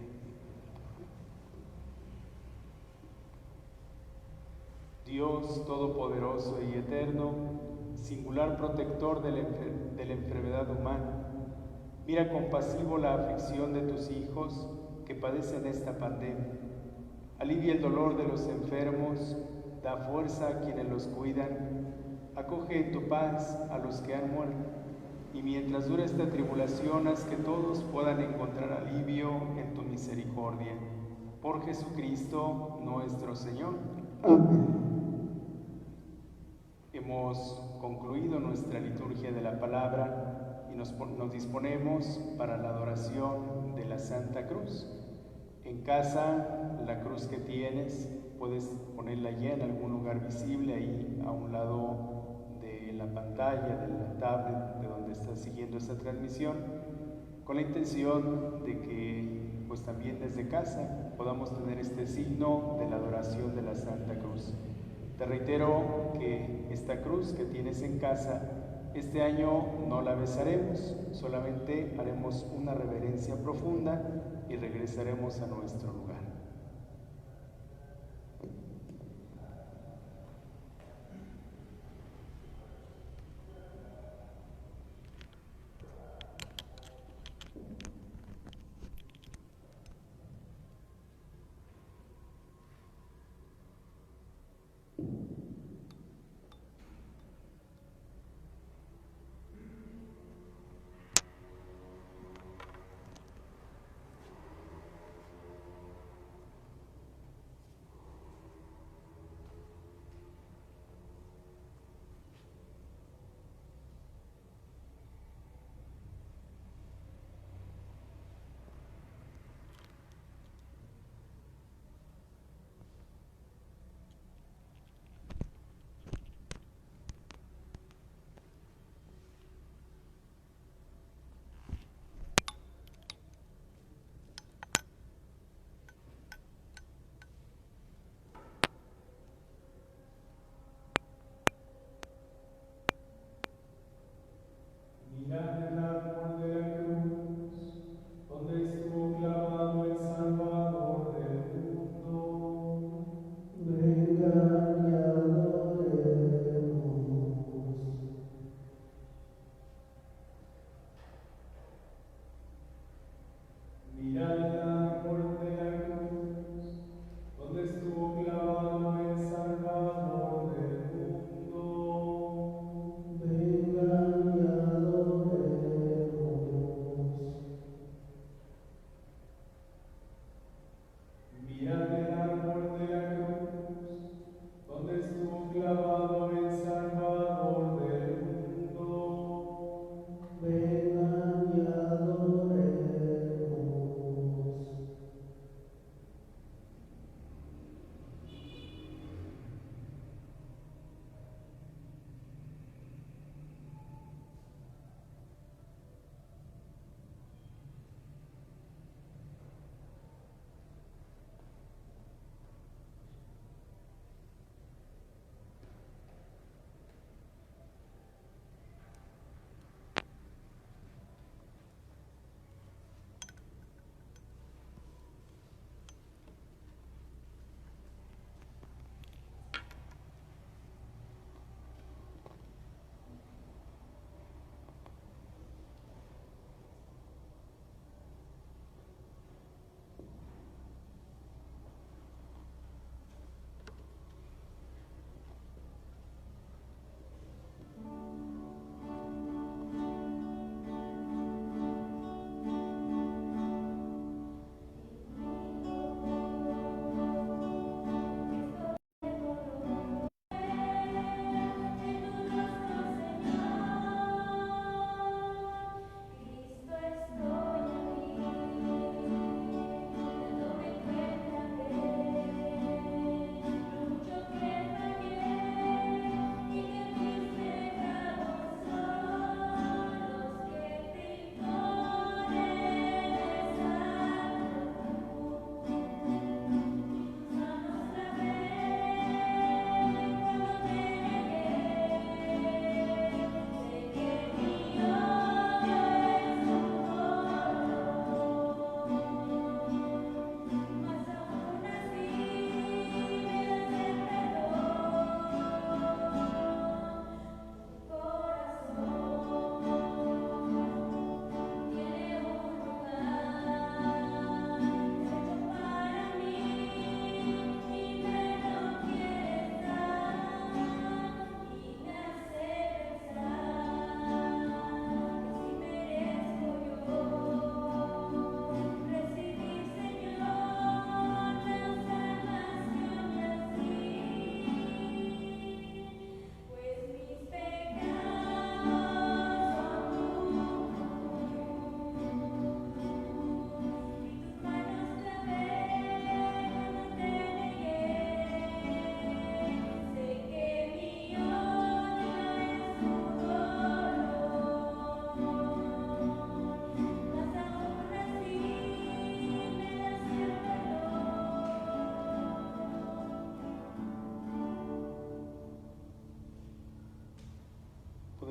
Dios Todopoderoso y Eterno, singular protector de la enfermedad humana, mira compasivo la aflicción de tus hijos que padecen esta pandemia. Alivia el dolor de los enfermos, da fuerza a quienes los cuidan, acoge en tu paz a los que han muerto. Y mientras dura esta tribulación, haz que todos puedan encontrar alivio en tu misericordia. Por Jesucristo nuestro Señor. Amén. Hemos concluido nuestra liturgia de la palabra y nos disponemos para la adoración de la Santa Cruz. En casa, la cruz que tienes, puedes ponerla ya en algún lugar visible, ahí a un lado de la pantalla, de la tablet, de donde estás siguiendo esta transmisión, con la intención de que pues también desde casa podamos tener este signo de la adoración de la Santa Cruz. Te reitero que esta cruz que tienes en casa, este año no la besaremos, solamente haremos una reverencia profunda y regresaremos a nuestro lugar.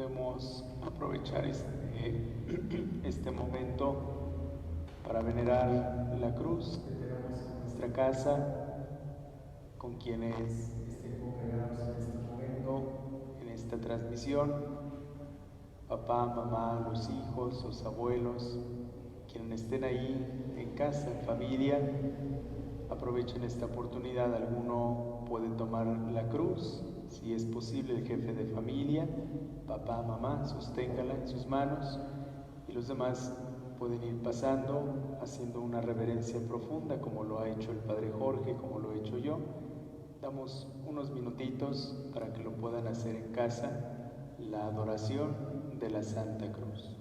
podemos aprovechar este momento para venerar la cruz que tenemos en nuestra casa, con quienes estén congregados en este momento, en esta transmisión, papá, mamá, los hijos, los abuelos, quienes estén ahí en casa, en familia. Aprovechen esta oportunidad. Alguno puede tomar la cruz, si es posible el jefe de familia, papá, mamá, sosténgala en sus manos, y los demás pueden ir pasando, haciendo una reverencia profunda, como lo ha hecho el Padre Jorge, como lo he hecho yo. Damos unos minutitos para que lo puedan hacer en casa, la adoración de la Santa Cruz.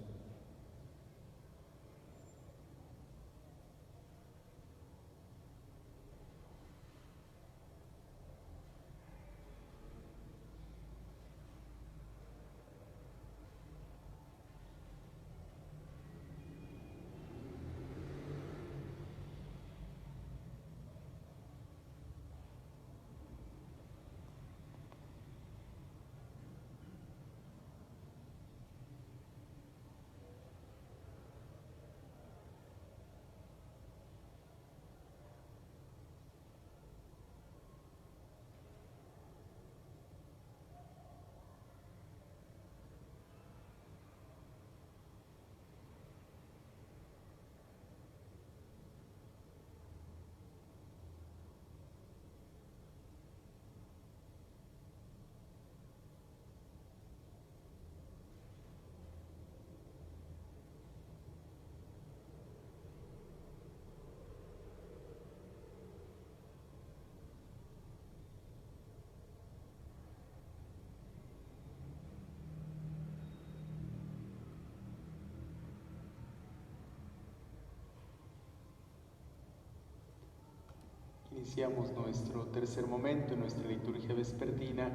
Iniciamos nuestro tercer momento en nuestra liturgia vespertina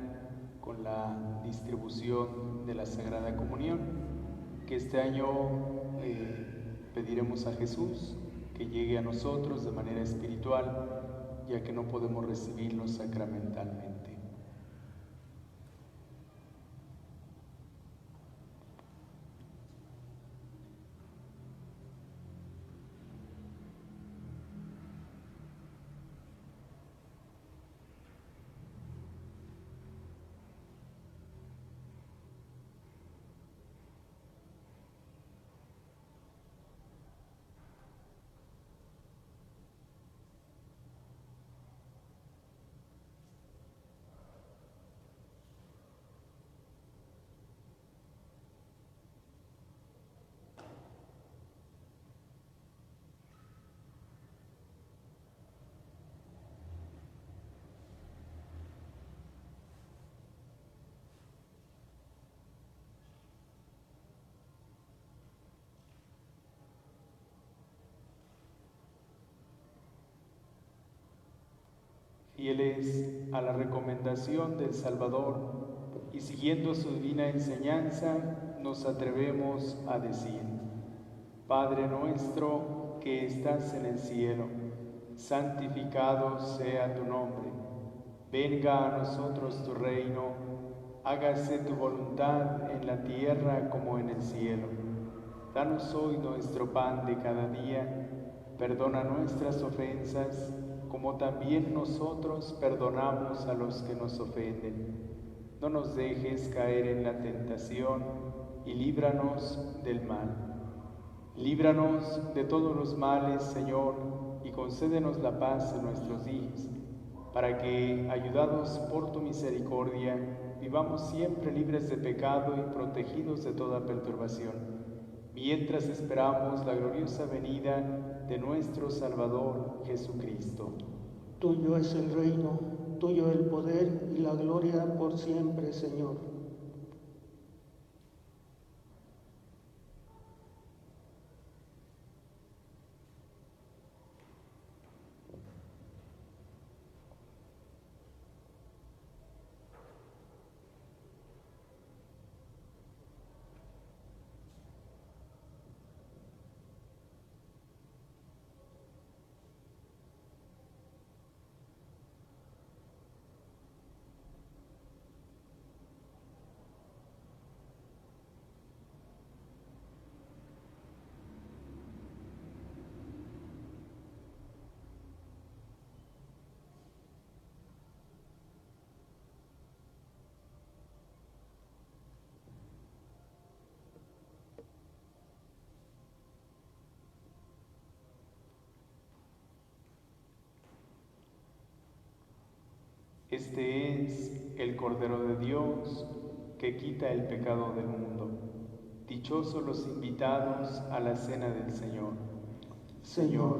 con la distribución de la Sagrada Comunión, que este año pediremos a Jesús que llegue a nosotros de manera espiritual, ya que no podemos recibirlo sacramentalmente. Fieles a la recomendación del Salvador y siguiendo su divina enseñanza, nos atrevemos a decir: Padre nuestro que estás en el cielo, santificado sea tu nombre. Venga a nosotros tu reino, hágase tu voluntad en la tierra como en el cielo. Danos hoy nuestro pan de cada día, perdona nuestras ofensas, como también nosotros perdonamos a los que nos ofenden. No nos dejes caer en la tentación y líbranos del mal. Líbranos de todos los males, Señor, y concédenos la paz en nuestros días, para que, ayudados por tu misericordia, vivamos siempre libres de pecado y protegidos de toda perturbación, mientras esperamos la gloriosa venida de nuestro Salvador Jesucristo. Tuyo es el reino, tuyo el poder y la gloria por siempre, Señor. Este es el Cordero de Dios que quita el pecado del mundo. Dichosos los invitados a la cena del Señor. Señor,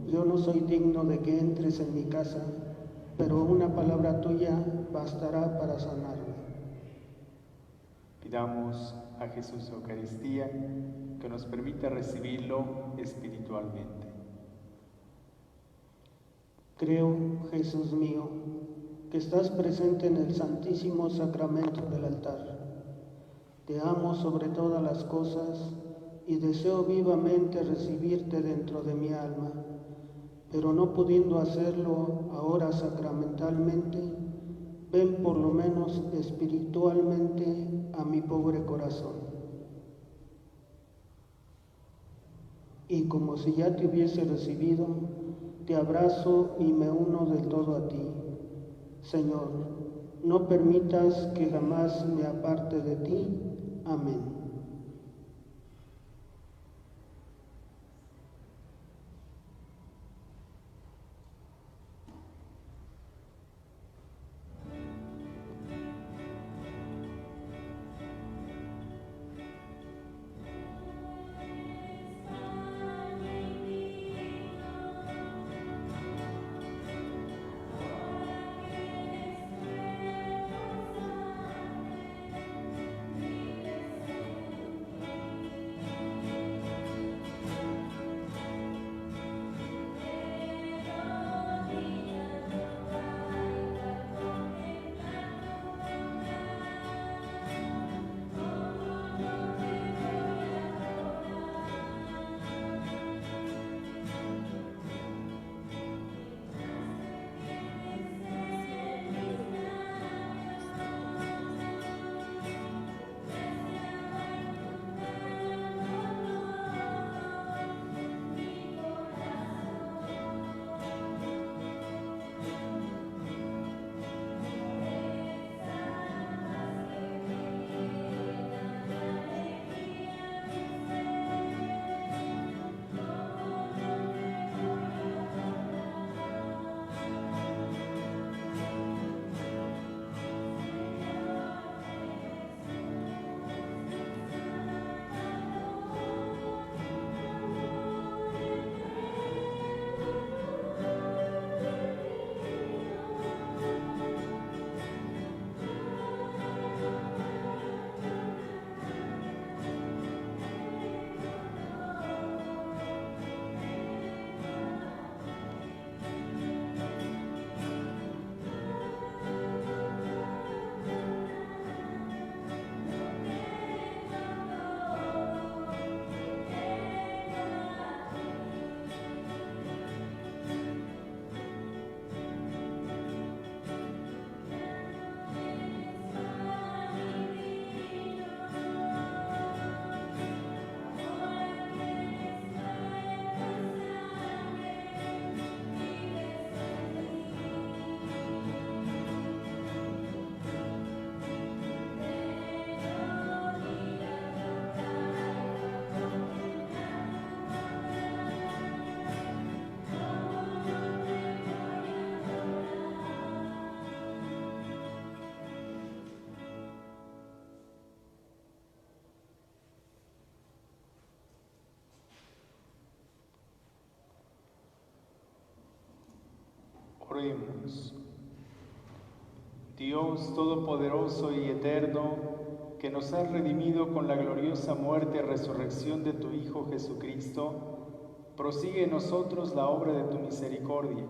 yo no soy digno de que entres en mi casa, pero una palabra tuya bastará para sanarme. Pidamos a Jesús Eucaristía que nos permita recibirlo espiritualmente. Creo, Jesús mío, que estás presente en el santísimo sacramento del altar. Te amo sobre todas las cosas y deseo vivamente recibirte dentro de mi alma, pero no pudiendo hacerlo ahora sacramentalmente, ven por lo menos espiritualmente a mi pobre corazón. Y como si ya te hubiese recibido, te abrazo y me uno del todo a ti. Señor, no permitas que jamás me aparte de ti. Amén. Oremos. Dios Todopoderoso y Eterno, que nos has redimido con la gloriosa muerte y resurrección de tu Hijo Jesucristo, prosigue en nosotros la obra de tu misericordia,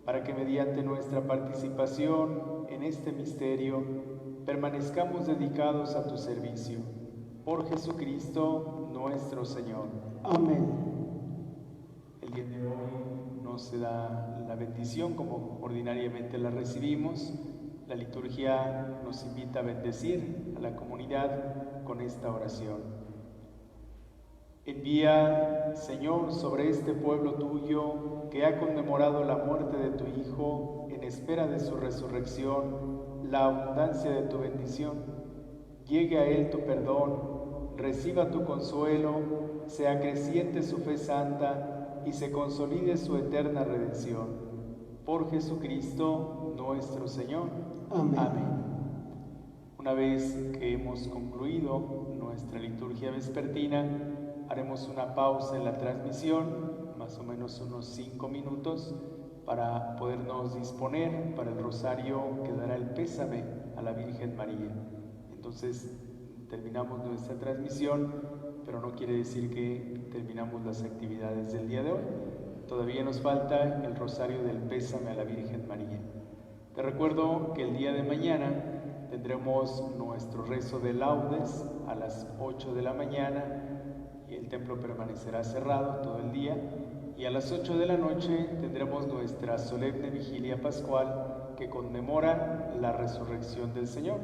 para que mediante nuestra participación en este misterio permanezcamos dedicados a tu servicio. Por Jesucristo nuestro Señor. Amén. El día de hoy nos se da la bendición como ordinariamente la recibimos. La liturgia nos invita a bendecir a la comunidad con esta oración. Envía, Señor, sobre este pueblo tuyo que ha conmemorado la muerte de tu Hijo en espera de su resurrección, la abundancia de tu bendición. Llegue a él tu perdón, reciba tu consuelo, sea creciente su fe santa y se consolide su eterna redención. Por Jesucristo nuestro Señor. Amén. Amén. Una vez que hemos concluido nuestra liturgia vespertina, haremos una pausa en la transmisión, más o menos unos 5 minutos, para podernos disponer para el rosario que dará el pésame a la Virgen María. Entonces, terminamos nuestra transmisión, pero no quiere decir que terminamos las actividades del día de hoy. Todavía nos falta el rosario del pésame a la Virgen María. Te recuerdo que el día de mañana tendremos nuestro rezo de laudes a las 8 de la mañana y el templo permanecerá cerrado todo el día. Y a las 8 de la noche tendremos nuestra solemne vigilia pascual que conmemora la resurrección del Señor.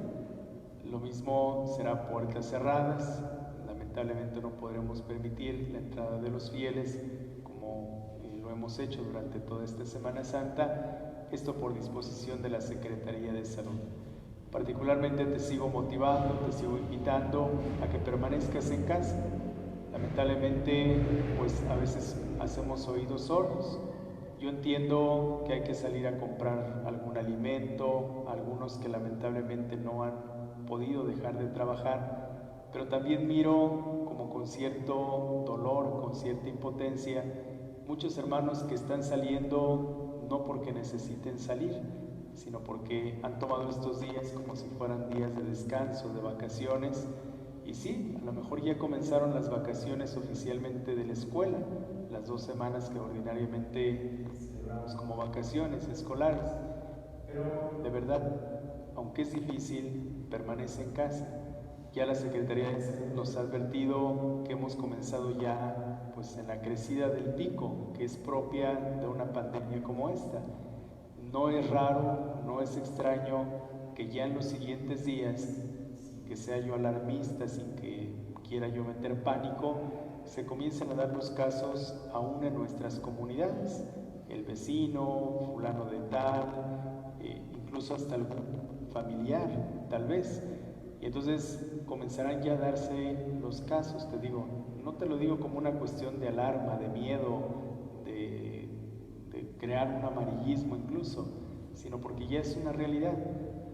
Lo mismo será puertas cerradas. Lamentablemente no podremos permitir la entrada de los fieles como lo hemos hecho durante toda esta Semana Santa, esto por disposición de la Secretaría de Salud. Particularmente te sigo motivando, te sigo invitando a que permanezcas en casa. Lamentablemente, pues a veces hacemos oídos sordos. Yo entiendo que hay que salir a comprar algún alimento, algunos que lamentablemente no han podido dejar de trabajar, pero también miro como con cierto dolor, con cierta impotencia, muchos hermanos que están saliendo no porque necesiten salir, sino porque han tomado estos días como si fueran días de descanso, de vacaciones. Y sí, a lo mejor ya comenzaron las vacaciones oficialmente de la escuela, las 2 semanas que ordinariamente celebramos como vacaciones escolares. Pero de verdad, aunque es difícil, permanece en casa. Ya la Secretaría de Salud nos ha advertido que hemos comenzado ya pues en la crecida del pico, que es propia de una pandemia como esta. No es raro, no es extraño que ya en los siguientes días, sin que sea yo alarmista, sin que quiera yo meter pánico, se comiencen a dar los casos aún en nuestras comunidades. El vecino, fulano de tal, incluso hasta algún familiar, tal vez. Y entonces comenzarán ya a darse los casos, te digo, no te lo digo como una cuestión de alarma, de miedo, de crear un amarillismo incluso, sino porque ya es una realidad.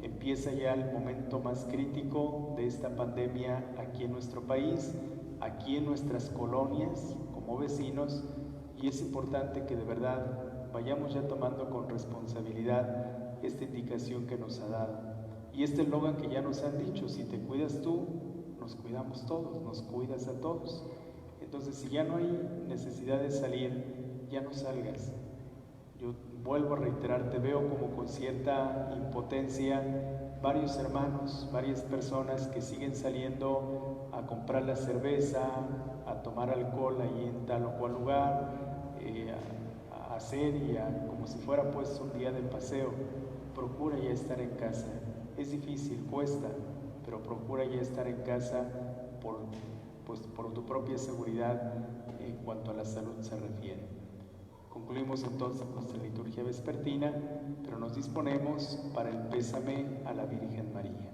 Empieza ya el momento más crítico de esta pandemia aquí en nuestro país, aquí en nuestras colonias, como vecinos, y es importante que de verdad vayamos ya tomando con responsabilidad esta indicación que nos ha dado. Y este eslogan que ya nos han dicho, si te cuidas tú, nos cuidamos todos, nos cuidas a todos. Entonces, si ya no hay necesidad de salir, ya no salgas. Yo vuelvo a reiterar, te veo como con cierta impotencia, varios hermanos, varias personas que siguen saliendo a comprar la cerveza, a tomar alcohol ahí en tal o cual lugar, a hacer como si fuera pues un día de paseo. Procura ya estar en casa. Es difícil, cuesta, pero procura ya estar en casa por tu propia seguridad en cuanto a la salud se refiere. Concluimos entonces nuestra liturgia vespertina, pero nos disponemos para el pésame a la Virgen María.